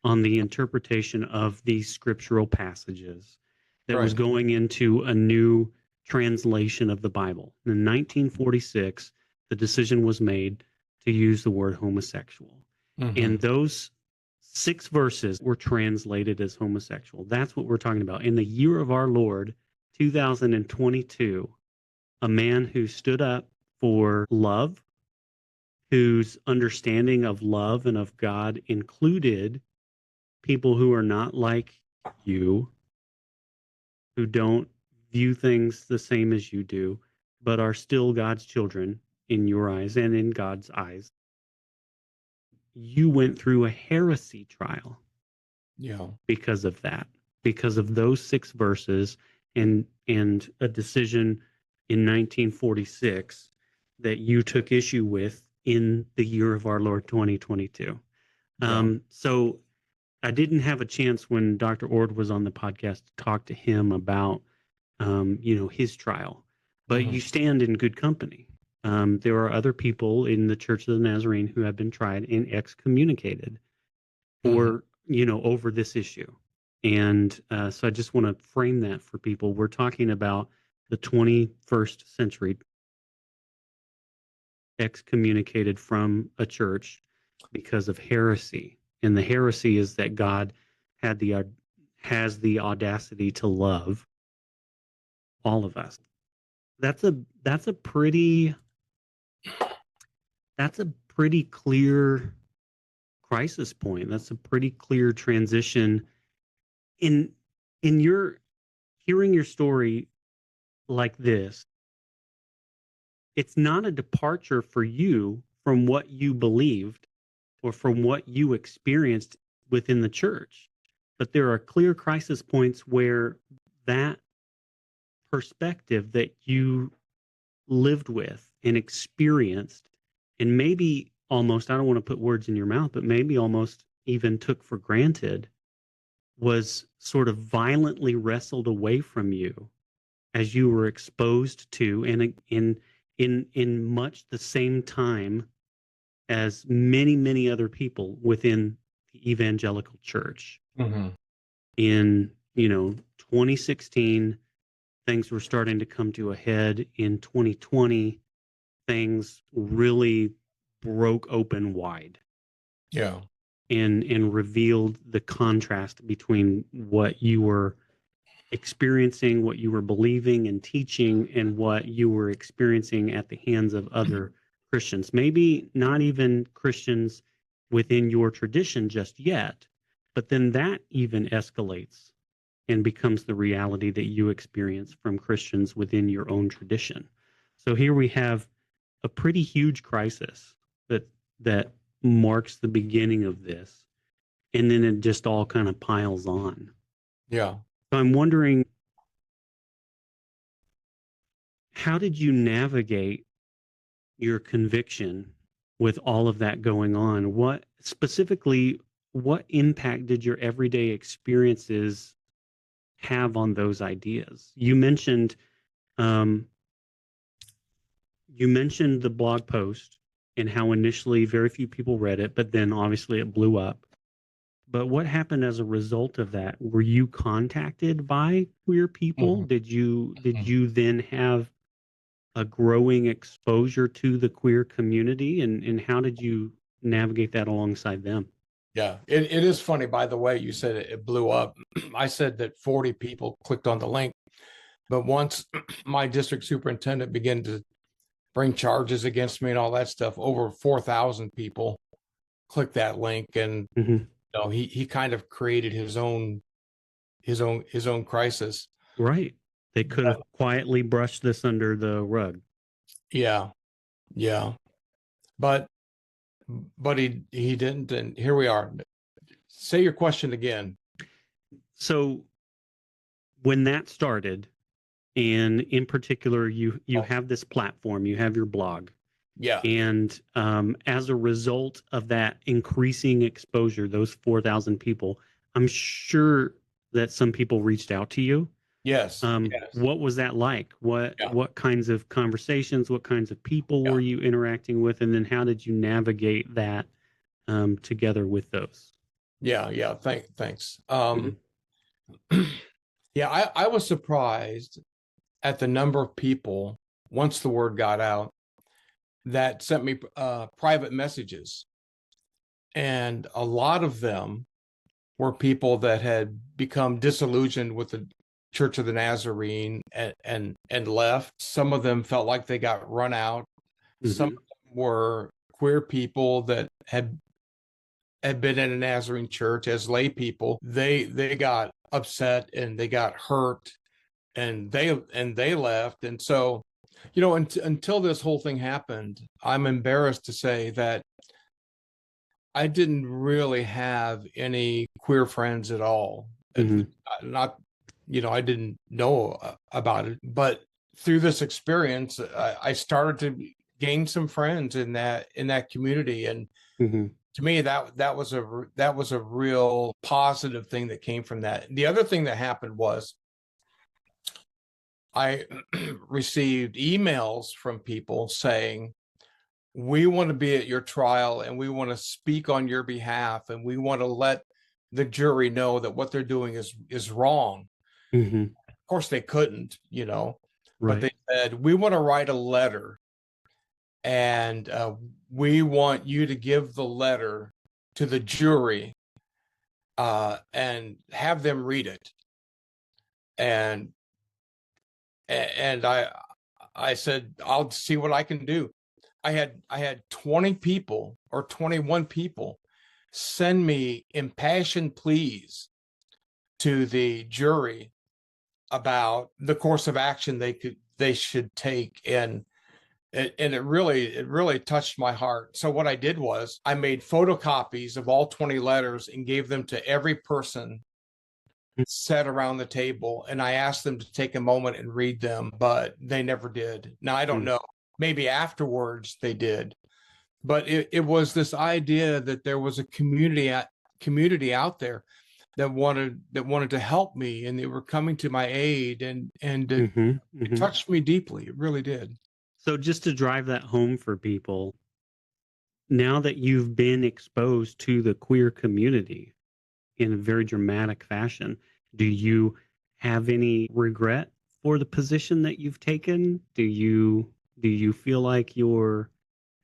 on the interpretation of these scriptural passages that was going into a new translation of the Bible. In 1946, the decision was made to use the word homosexual. Mm-hmm. And those 6 verses were translated as homosexual. That's what we're talking about. In the year of our Lord, 2022, a man who stood up for love, whose understanding of love and of God included people who are not like you, who don't view things the same as you do, but are still God's children in your eyes and in God's eyes. You went through a heresy trial. Yeah. Because of that, because of those 6 verses and a decision in 1946 that you took issue with in the year of our Lord 2022. Yeah. So I didn't have a chance when Dr. Ord was on the podcast to talk to him about his trial. But Mhm. you stand in good company. There are other people in the Church of the Nazarene who have been tried and excommunicated Mhm. or over this issue. And so I just want to frame that for people. We're talking about the 21st century excommunicated from a church because of heresy. And the heresy is that God had the has the audacity to love all of us. That's a that's a pretty that's a pretty clear crisis point. That's a pretty clear transition in your hearing your story like this. It's not a departure for you from what you believed or from what you experienced within the church. But there are clear crisis points where that perspective that you lived with and experienced, and maybe almost, I don't want to put words in your mouth, but maybe almost even took for granted, was sort of violently wrestled away from you as you were exposed to, and in much the same time as many other people within the evangelical church. Mhm. In 2016, things were starting to come to a head. In 2020, things really broke open wide Yeah. and revealed the contrast between what you were experiencing, what you were believing and teaching, and what you were experiencing at the hands of other Christians. Maybe not even Christians within your tradition just yet, but then that even escalates and becomes the reality that you experience from Christians within your own tradition. So here we have a pretty huge crisis that marks the beginning of this, and then it just all kind of piles on. Yeah. So I'm wondering, how did you navigate your conviction with all of that going on? What specifically, what impact did your everyday experiences have on those ideas? Um, you mentioned the blog post and how initially very few people read it, but then obviously it blew up. But what happened as a result of that? Were you contacted by queer people? Mhm. Did you then have a growing exposure to the queer community, and how did you navigate that alongside them? Yeah, it is funny, by the way, you said it blew up. I said that 40 people clicked on the link, but once my district superintendent began to bring charges against me and all that stuff, over 4,000 people clicked that link, and Hmm. he kind of created his own crisis. Right. They could have But quietly brushed this under the rug. yeah, yeah, but he didn't, and here we are. Say your question again. So when that started, and in particular, you Oh, have this platform, you have your blog, yeah. and as a result of that increasing exposure, those 4,000 people, I'm sure that some people reached out to you. Yes, yes. What was that like? What Yeah, what kinds of conversations, what kinds of people yeah, were you interacting with, and then how did you navigate that together with those? yeah. Thanks. Mhm. Yeah, I was surprised at the number of people, once the word got out, that sent me private messages. And a lot of them were people that had become disillusioned with the Church of the Nazarene and left. Some of them felt like they got run out. Some of Mhm. them were queer people that had been in a Nazarene church as lay people. They got upset and they got hurt, and they left. And so, until this whole thing happened, I'm embarrassed to say that I didn't really have any queer friends at all. Mhm. Not, I didn't know about it, but through this experience, I started to gain some friends in that community. And Mhm. to me, that was a real positive thing that came from that. The other thing that happened was I received emails from people saying, we want to be at your trial and we want to speak on your behalf and we want to let the jury know that what they're doing is wrong. Mm-hmm. Of course, they couldn't, but Right. they said, we want to write a letter and we want you to give the letter to the jury and have them read it. And I said, I'll see what I can do. I had 20 people or 21 people send me impassioned pleas to the jury about the course of action they should take, and it really touched my heart. So what I did was I made photocopies of all 20 letters and gave them to every person sat around the table, and I asked them to take a moment and read them, but they never did. Now I don't know, maybe afterwards they did, but it was this idea that there was a community out there that wanted to help me, and they were coming to my aid, and it touched me deeply. It really did. So just to drive that home for people, now that you've been exposed to the queer community in a very dramatic fashion, do you have any regret for the position that you've taken? Do you feel like your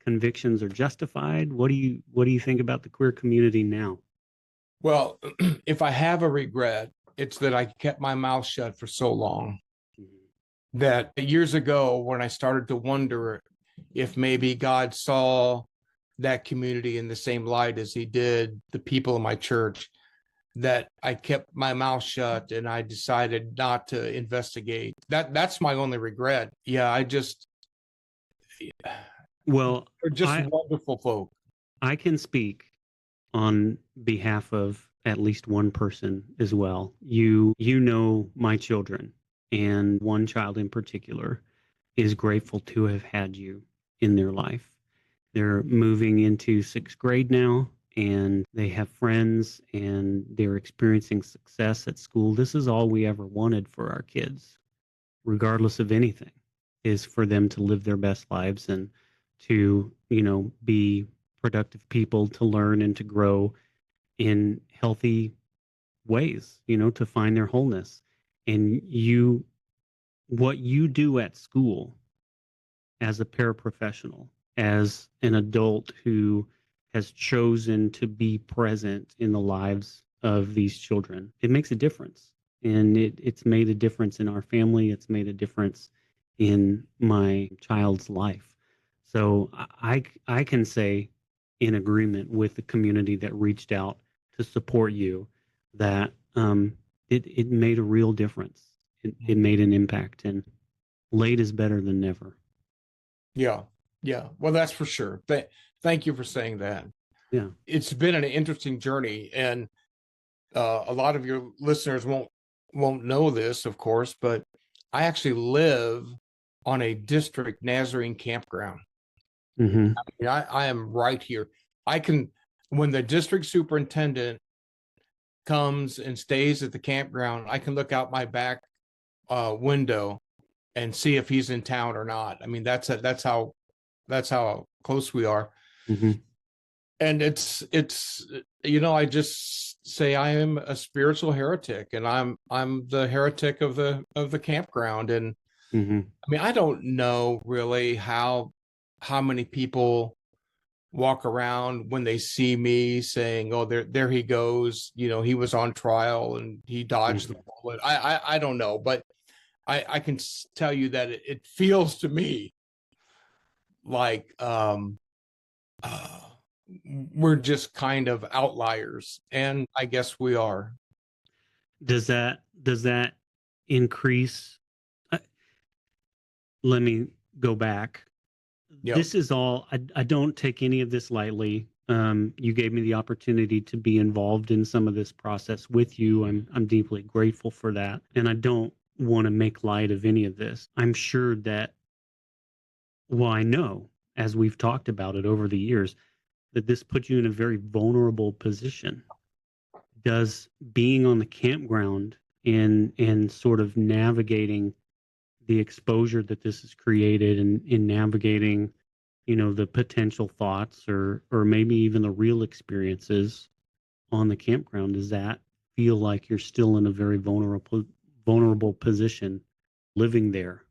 convictions are justified? What do you think about the queer community now? Well, if I have a regret, it's that I kept my mouth shut for so long. That years ago, when I started to wonder if maybe God saw that community in the same light as he did the people in my church, that I kept my mouth shut and I decided not to investigate. That's my only regret. Yeah, Well, they're just wonderful folk. I can speak on behalf of at least one person as well. You know my children, and one child in particular is grateful to have had you in their life. They're moving into 6th grade now, and they have friends, and they're experiencing success at school. This is all we ever wanted for our kids, regardless of anything, is for them to live their best lives and to, be productive people, to learn and to grow in healthy ways, to find their wholeness. And what you do at school as a paraprofessional, as an adult who has chosen to be present in the lives of these children, it makes a difference. And it's made a difference in our family. It's made a difference in my child's life. So I can say, in agreement with the community that reached out to support you, that it made a real difference. It made an impact, and late is better than never. Yeah. Well, that's for sure. Thank you for saying that. Yeah. It's been an interesting journey, and a lot of your listeners won't know this, of course, but I actually live on a district Nazarene campground. Mm-hmm. I am right here. When the district superintendent comes and stays at the campground, I can look out my back window and see if he's in town or not. I mean, that's how close we are. Mm-hmm. And it's I just say I am a spiritual heretic, and I'm the heretic of the campground. And Mm-hmm. I mean, I don't know really how many people walk around when they see me saying, "Oh, there he goes." He was on trial and he dodged the bullet. I don't know, but I can tell you that it feels to me like we're just kind of outliers, and I guess we are. Does that increase? Let me go back. Yep. This is all, I don't take any of this lightly. You gave me the opportunity to be involved in some of this process with you. I'm deeply grateful for that. And I don't want to make light of any of this. I'm sure that, well, I know, as we've talked about it over the years, that this puts you in a very vulnerable position. Does being on the campground and sort of navigating the exposure that this has created in navigating, the potential thoughts or maybe even the real experiences on the campground, does that feel like you're still in a very vulnerable position living there?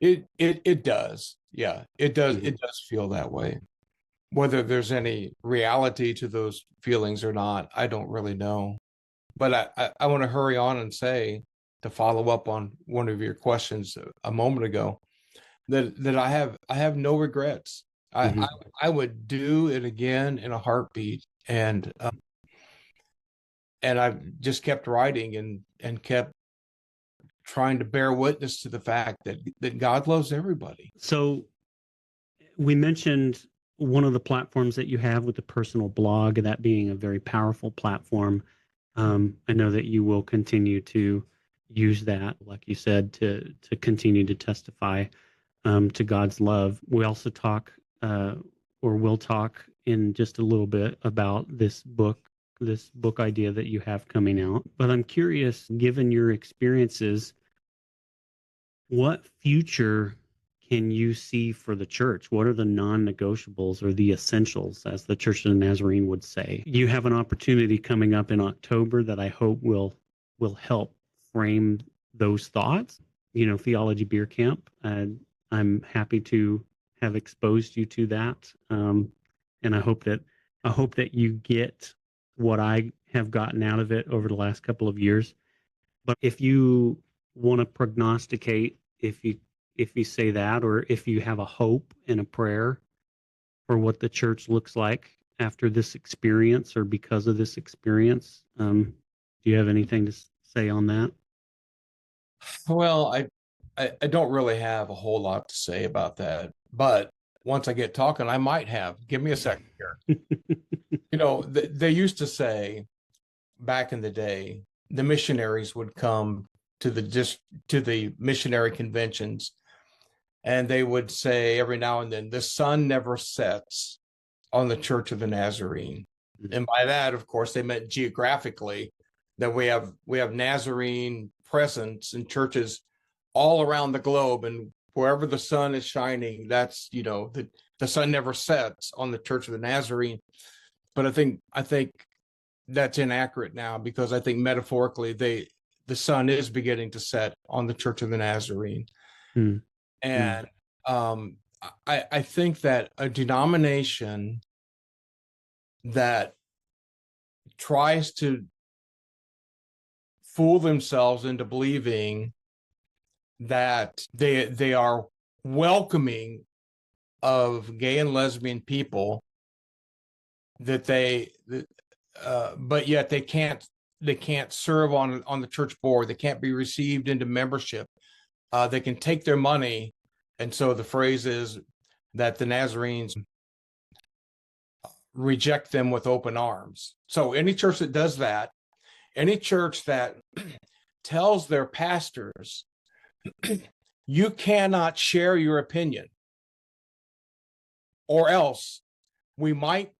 It does. Yeah, it does. Mhm. It does feel that way. Whether there's any reality to those feelings or not, I don't really know. But I want to hurry on and say, to follow up on one of your questions a moment ago, that I have no regrets. I I, Mhm. I would do it again in a heartbeat, and I've just kept writing and kept trying to bear witness to the fact that God loves everybody. So we mentioned one of the platforms that you have with the personal blog, that being a very powerful platform. I know that you will continue to use that, like you said, to continue to testify to God's love. We also talk, or will talk in just a little bit about this book idea that you have coming out. But I'm curious, given your experiences, what future can you see for the church? What are the non-negotiables or the essentials, as the Church of the Nazarene would say? You have an opportunity coming up in October that I hope will help frame those thoughts. Theology Beer Camp. I'm happy to have exposed you to that, and I hope that you get what I have gotten out of it over the last couple of years. But if you want to prognosticate, if you say that, or if you have a hope and a prayer for what the church looks like after this experience or because of this experience, do you have anything to say on that? Well, I don't really have a whole lot to say about that, but once I get talking, I might have. Give me a second here. They used to say back in the day, the missionaries would come to the missionary conventions, and they would say every now and then, the sun never sets on the Church of the Nazarene. And by that, of course, they meant geographically, that we have Nazarene presence in churches all around the globe, and wherever the sun is shining, that's the sun never sets on the Church of the Nazarene. But I think that's inaccurate now, because I think metaphorically the sun is beginning to set on the Church of the Nazarene. Mm, mm, And I think that a denomination that tries to fool themselves into believing that they are welcoming of gay and lesbian people, but yet they can't serve on the church board, they can't be received into membership, they can take their money. And so the phrase is that the Nazarenes reject them with open arms. So any church that does that, any church that tells their pastors, you cannot share your opinion, or else we might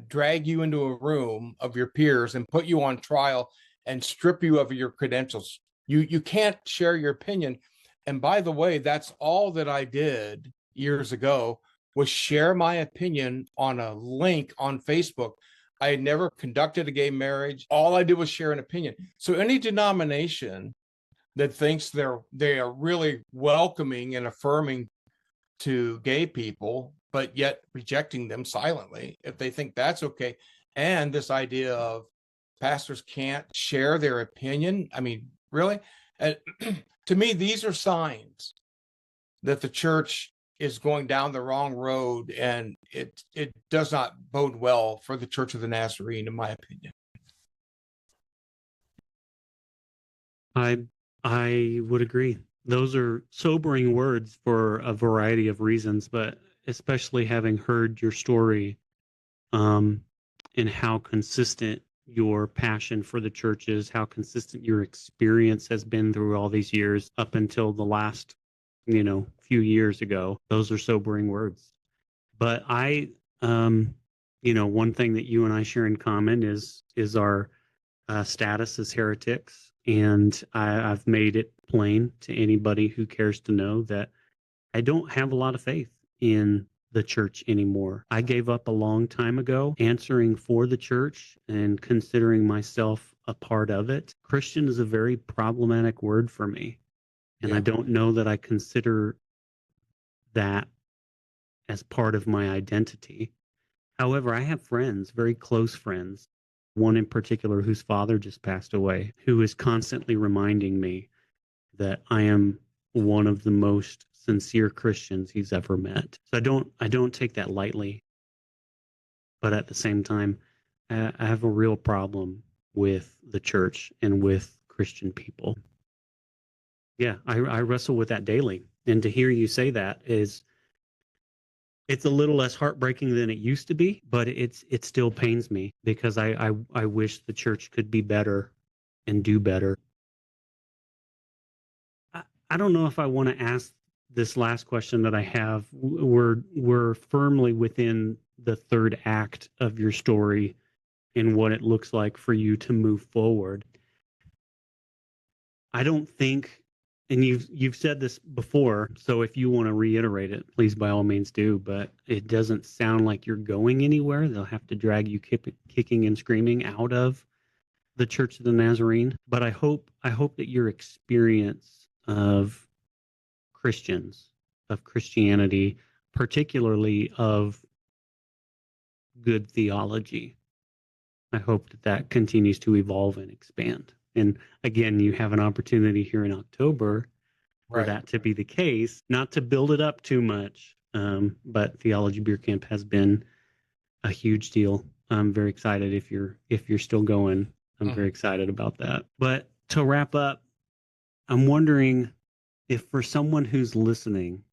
drag you into a room of your peers and put you on trial and strip you of your credentials. You can't share your opinion. And by the way, that's all that I did years ago, was share my opinion on a link on Facebook. I had never conducted a gay marriage. All I did was share an opinion. So any denomination that thinks they are really welcoming and affirming to gay people, but yet rejecting them silently, if they think that's okay, and this idea of pastors can't share their opinion, I mean, really? And to me, these are signs that the church is going down the wrong road, and it does not bode well for the Church of the Nazarene, in my opinion. I I would agree. Those are sobering words for a variety of reasons, but especially having heard your story, um, and how consistent your passion for the church is, how consistent your experience has been through all these years up until the last, few years ago. Those are sobering words. But one thing that you and I share in common is our status as heretics, And I've made it plain to anybody who cares to know that I don't have a lot of faith in the church anymore. I gave up a long time ago answering for the church and considering myself a part of it. Christian is a very problematic word for me. And I don't know that I consider that as part of my identity. However, I have friends, very close friends, one in particular whose father just passed away, who is constantly reminding me that I am one of the most sincere Christians he's ever met. So I don't take that lightly. But at the same time, I have a real problem with the church and with Christian people. Yeah, I wrestle with that daily. And to hear you say that it's a little less heartbreaking than it used to be, but it still pains me because I wish the church could be better and do better. I don't know if I want to ask this last question that I have. We're firmly within the third act of your story and what it looks like for you to move forward. I don't think, and you've said this before, so if you want to reiterate it, please by all means do, but it doesn't sound like you're going anywhere. They'll have to drag you kicking and screaming out of the Church of the Nazarene. But I hope that your experience of Christians, of Christianity, particularly of good theology, I hope that that continues to evolve and expand. And again, you have an opportunity here in October for that to be the case, not to build it up too much. But Theology Beer Camp has been a huge deal. I'm very excited if you're still going. I'm very excited about that. But to wrap up, I'm wondering if for someone who's listening,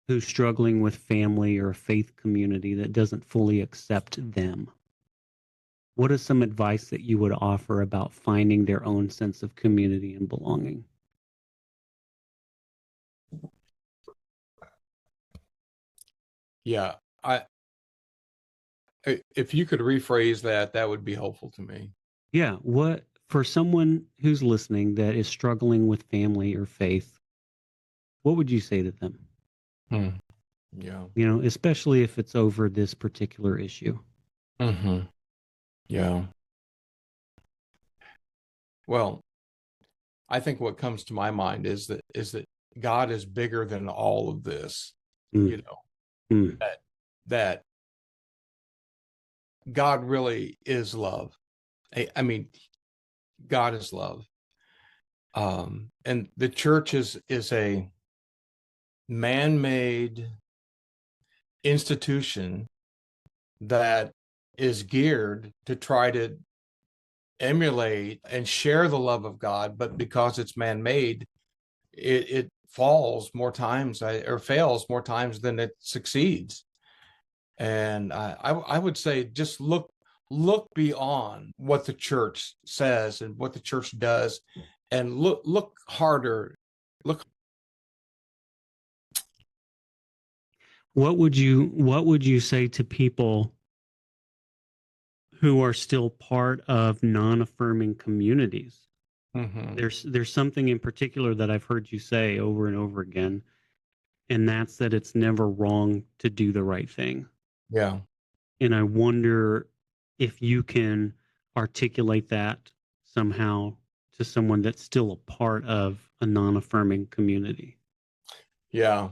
who's struggling with family or a faith community that doesn't fully accept them, what is some advice that you would offer about finding their own sense of community and belonging? Yeah, if you could rephrase that, that would be helpful to me. Yeah, what for someone who's listening that is struggling with family or faith, what would you say to them? Yeah. You know, especially if it's over this particular issue. Yeah. Well, I think what comes to my mind is that God is bigger than all of this. You know, that God really is love. I mean, God is love. And the church is a man-made institution that is geared to try to emulate and share the love of God, but because it's man-made, it falls more times or fails more times than it succeeds. And I would say just look beyond what the church says and what the church does, and look harder. What would you say to people who are still part of non-affirming communities? There's something in particular that I've heard you say over and over again, and that's that it's never wrong to do the right thing. Yeah. And I wonder if you can articulate that somehow to someone that's still a part of a non-affirming community. Yeah.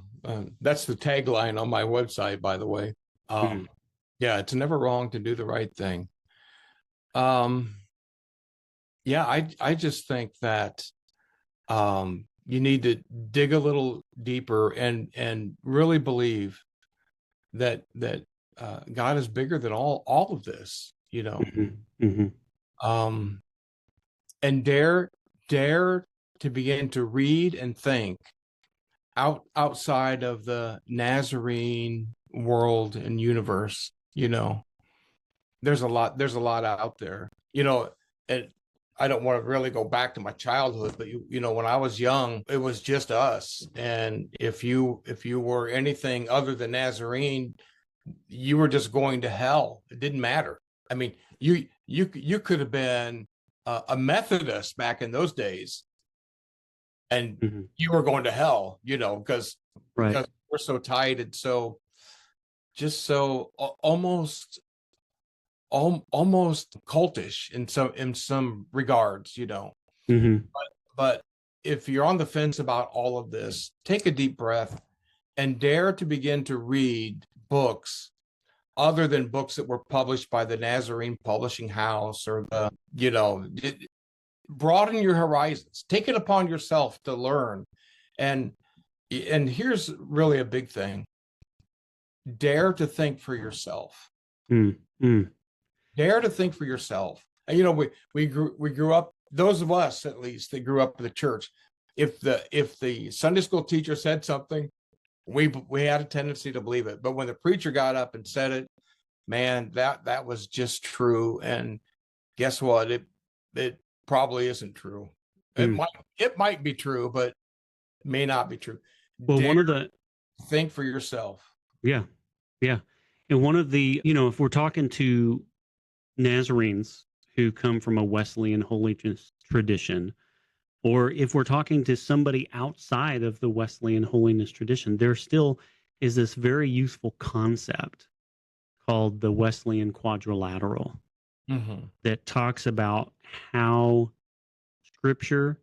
That's the tagline on my website, by the way. Yeah, it's never wrong to do the right thing. Yeah, I just think that you need to dig a little deeper and really believe that God is bigger than all of this, you know. And dare to begin to read and think outside of the Nazarene world and universe, you know. There's a lot out there, you know. And I don't want to really go back to my childhood, but you know, when I was young, it was just us. And if you were anything other than Nazarene, you were just going to hell. It didn't matter. I mean, you could have been a Methodist back in those days, and Mm-hmm. you were going to hell, because Right. we're so tight and so just so almost almost cultish in some regards, Mm-hmm. But if you're on the fence about all of this, take a deep breath and dare to begin to read books other than books that were published by the Nazarene Publishing House or broaden your horizons. Take it upon yourself to learn. And here's really a big thing. Dare to think for yourself. Mm-hmm. Dare to think for yourself. And we grew up, those of us at least that grew up in the church, if the Sunday school teacher said something, we had a tendency to believe it. But when the preacher got up and said it, man, that was just true. And guess what? It probably isn't true. Mm. It might be true, but may not be true. Well, Dare one of the think for yourself. yeah, yeah, and one of the if we're talking to Nazarenes who come from a Wesleyan holiness tradition, or if we're talking to somebody outside of the Wesleyan holiness tradition, there still is this very useful concept called the Wesleyan quadrilateral Mm-hmm. that talks about how scripture,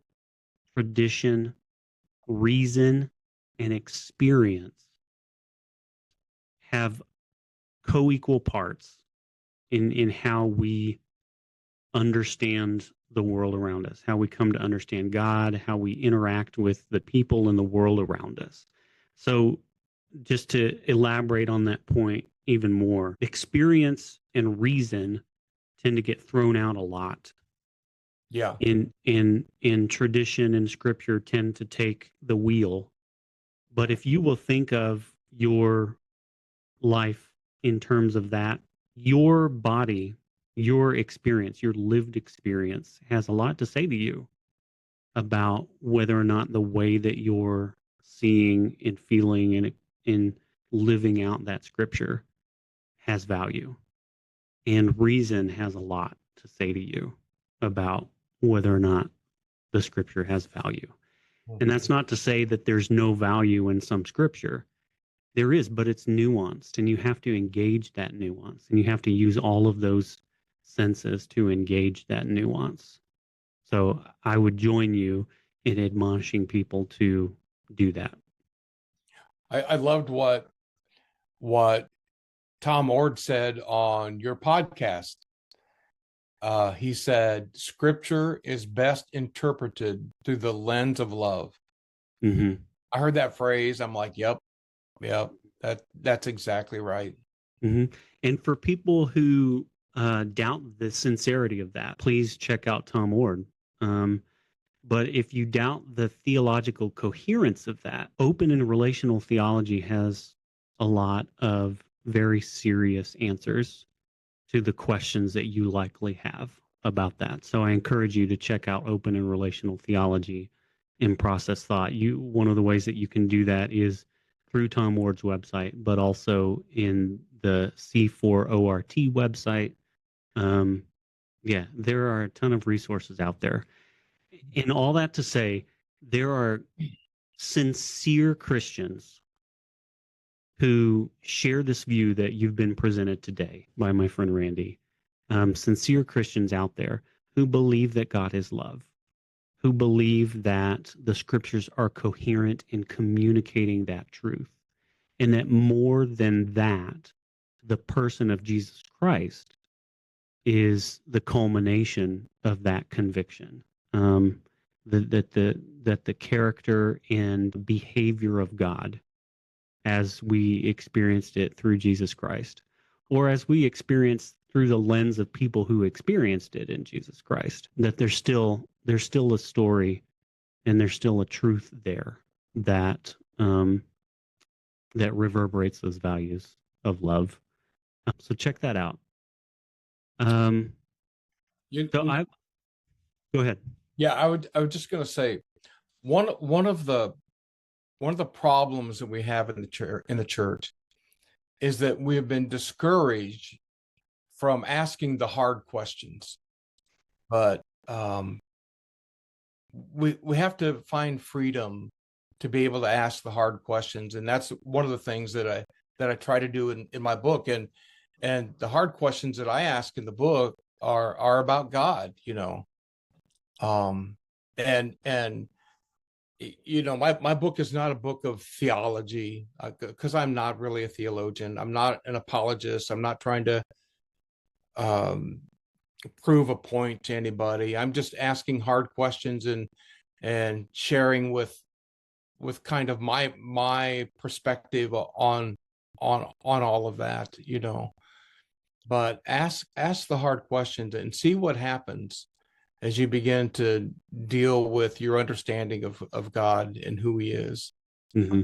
tradition, reason, and experience have co-equal parts in how we understand the world around us, how we come to understand God, how we interact with the people in the world around us. So just to elaborate on that point even more, experience and reason tend to get thrown out a lot. Yeah. In tradition and scripture tend to take the wheel. But if you will think of your life in terms of that, your body, your experience, your lived experience has a lot to say to you about whether or not the way that you're seeing and feeling and in living out that scripture has value. And reason has a lot to say to you about whether or not the scripture has value. And that's not to say that there's no value in some scripture. There is, but it's nuanced, and you have to engage that nuance, and you have to use all of those senses to engage that nuance. So I would join you in admonishing people to do that. I loved what Tom Ord said on your podcast. He said, Scripture is best interpreted through the lens of love. Mm-hmm. I heard that phrase. I'm like, yep, that's exactly right. Mm-hmm. And for people who doubt the sincerity of that, please check out Tom Ord. But if you doubt the theological coherence of that, open and relational theology has a lot of very serious answers to the questions that you likely have about that. So I encourage you to check out open and relational theology in Process Thought. One of the ways that you can do that is through Tom Ward's website, but also in the C4ORT website. There are a ton of resources out there. And all that to say, there are sincere Christians who share this view that you've been presented today by my friend Randy. Sincere Christians out there who believe that God is love, who believe that the scriptures are coherent in communicating that truth, and that more than that, the person of Jesus Christ is the culmination of that conviction. That the character and behavior of God as we experienced it through Jesus Christ, or as we experienced through the lens of people who experienced it in Jesus Christ, that there's still a story and there's still a truth there that that reverberates those values of love. So check that out. Go ahead. Yeah, I was just going to say one of the problems that we have in the church is that we have been discouraged from asking the hard questions. But um, we have to find freedom to be able to ask the hard questions, and that's one of the things that I try to do in my book. And the hard questions that I ask in the book are about God, and my book is not a book of theology, because I'm not really a theologian. I'm not an apologist. I'm not trying to prove a point to anybody. I'm just asking hard questions and sharing with kind of my perspective on all of that, But ask the hard questions and see what happens as you begin to deal with your understanding of God and who he is. Mm-hmm.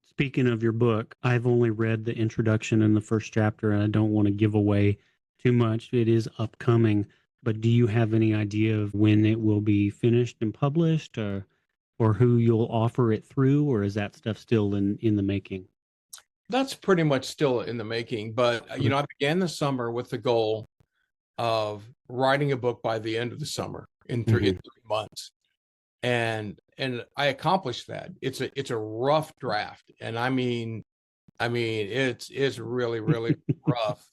Speaking of your book, I've only read the introduction and the first chapter, and I don't want to give away too much. It is upcoming, but do you have any idea of when it will be finished and published, or who you'll offer it through, or is that stuff still in the making? That's pretty much still in the making, but I began the summer with the goal of writing a book by the end of the summer in 3 months, and I accomplished that. It's a rough draft, and I mean it's really really rough,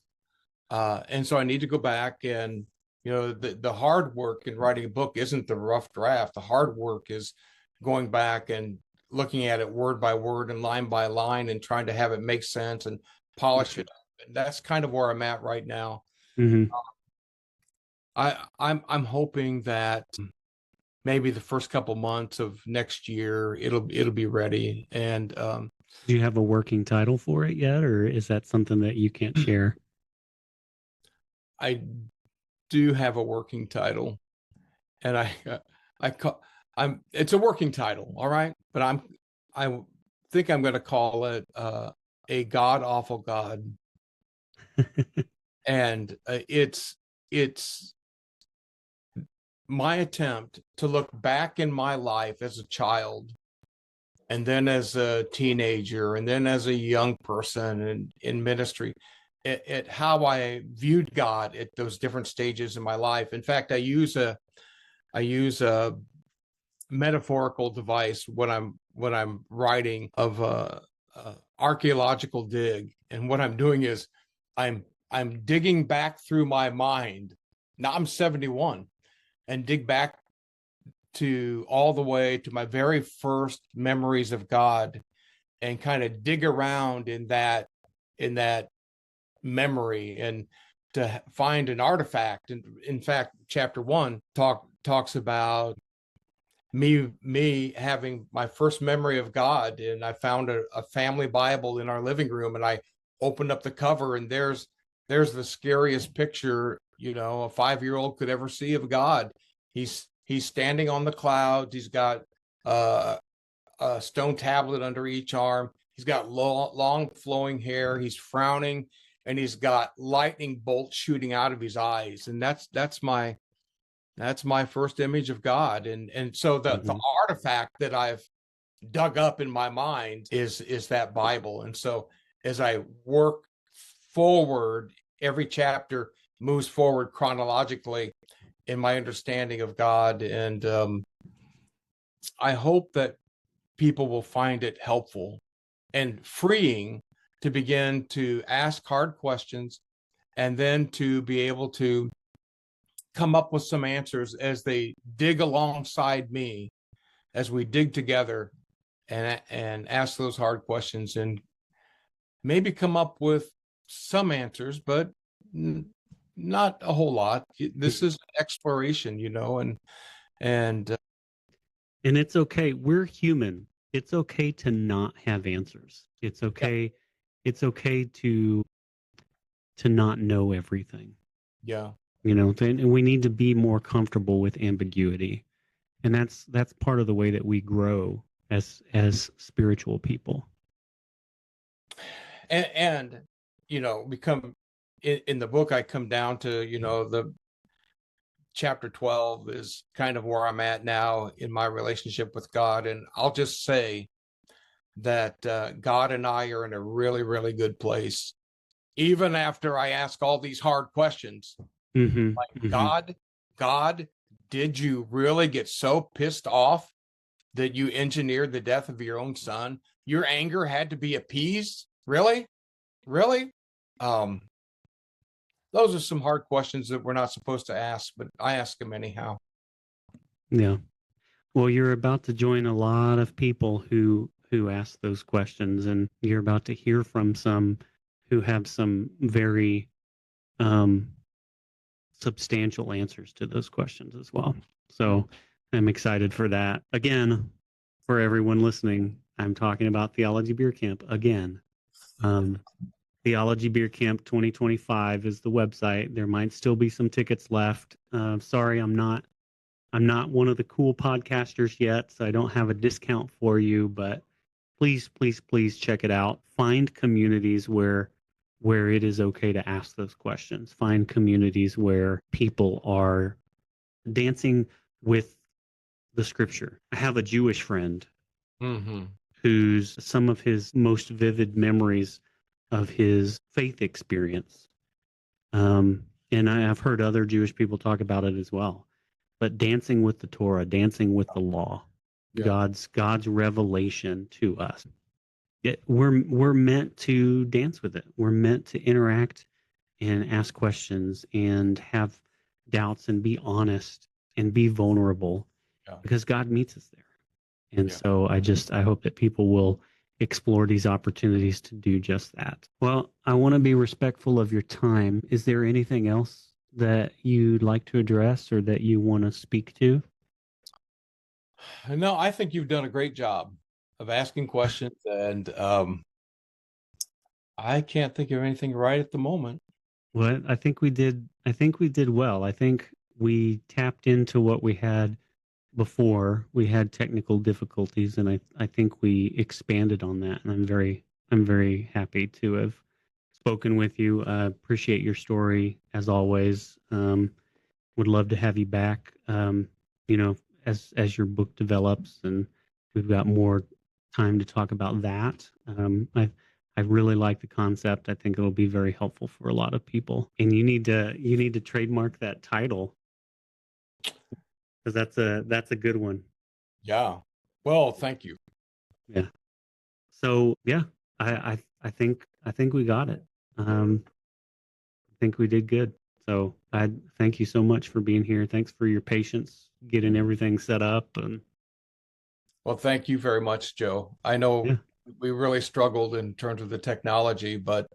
and so I need to go back and the hard work in writing a book isn't the rough draft. The hard work is going back and looking at it word by word and line by line and trying to have it make sense and polish it up. And that's kind of where I'm at right now. Mm-hmm. I'm hoping that maybe the first couple months of next year it'll be ready. And do you have a working title for it yet, or is that something that you can't share? I do have a working title, and it's a working title, all right, but I think I'm going to call it a God awful God. And it's my attempt to look back in my life as a child, and then as a teenager, and then as a young person and in ministry, at how I viewed God at those different stages in my life. In fact, I use a metaphorical device when I'm writing of a archaeological dig, and what I'm doing is I'm digging back through my mind. Now I'm 71, and dig back to all the way to my very first memories of God, and kind of dig around in that memory and to find an artifact. And in fact, chapter 1 talks about me having my first memory of God, and I found a family Bible in our living room, and I opened up the cover, and there's the scariest picture a 5-year-old could ever see of God. He's standing on the clouds. He's got a stone tablet under each arm. He's got long flowing hair. He's frowning, and he's got lightning bolts shooting out of his eyes. And that's my first image of God. And so the artifact that I've dug up in my mind is that Bible. And so as I work forward, every chapter moves forward chronologically in my understanding of God. And I hope that people will find it helpful and freeing to begin to ask hard questions, and then to be able to come up with some answers as they dig alongside me, as we dig together and ask those hard questions, and maybe come up with some answers, but not a whole lot. This is exploration, and it's okay. We're human. It's okay to not have answers. It's okay. Yeah. It's okay to not know everything. Yeah. And we need to be more comfortable with ambiguity. And that's part of the way that we grow as spiritual people. And become in the book, I come down to, the chapter 12 is kind of where I'm at now in my relationship with God. And I'll just say that God and I are in a really, really good place. Even after I ask all these hard questions, God, God, did you really get so pissed off that you engineered the death of your own son? Your anger had to be appeased? Really? Really? Those are some hard questions that we're not supposed to ask, but I ask them anyhow. Yeah. Well, you're about to join a lot of people who ask those questions, and you're about to hear from some who have some very substantial answers to those questions as well. So I'm excited for that. Again, for everyone listening, I'm talking about Theology Beer Camp again. Theology Beer Camp 2025 is the website. There might still be some tickets left. Sorry, I'm not one of the cool podcasters yet, so I don't have a discount for you, but please, please, please check it out. Find communities where it is okay to ask those questions. Find communities where people are dancing with the scripture. I have a Jewish friend whose some of his most vivid memories of his faith experience. And I've heard other Jewish people talk about it as well. But dancing with the Torah, dancing with the law, God's revelation to us. We're meant to dance with it. We're meant to interact and ask questions and have doubts and be honest and be vulnerable because God meets us there. And so I hope that people will explore these opportunities to do just that. Well, I want to be respectful of your time. Is there anything else that you'd like to address or that you want to speak to? No, I think you've done a great job of asking questions, and I can't think of anything right at the moment. Well, I think we did well. I think we tapped into what we had before. We had technical difficulties, and I think we expanded on that. And I'm very happy to have spoken with you. Appreciate your story as always. Would love to have you back. As your book develops and we've got more time to talk about that. I really like the concept. I think it'll be very helpful for a lot of people. And you need to trademark that title because that's a good one. Yeah. Well, thank you. Yeah. So yeah, I think we got it. I think we did good. So I thank you so much for being here. Thanks for your patience getting everything set up. And well, thank you very much, Joe. I know we really struggled in terms of the technology, but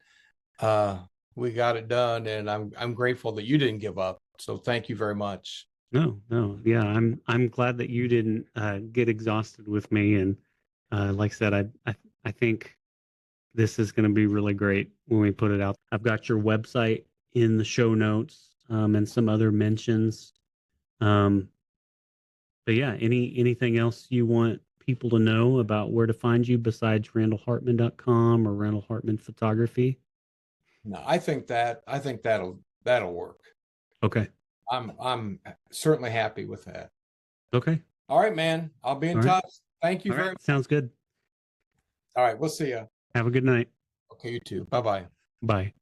we got it done, and I'm grateful that you didn't give up. So thank you very much. No, yeah, I'm glad that you didn't get exhausted with me. And like I said, I think this is going to be really great when we put it out. I've got your website in the show notes and some other mentions. But yeah, anything else you want people to know about where to find you besides randallhartman.com or Randall Hartman Photography? No, I think that'll work. Okay. I'm certainly happy with that. Okay. All right, man. I'll be in touch. Thank you very much. Sounds good. All right, we'll see you. Have a good night. Okay, you too. Bye-bye. Bye.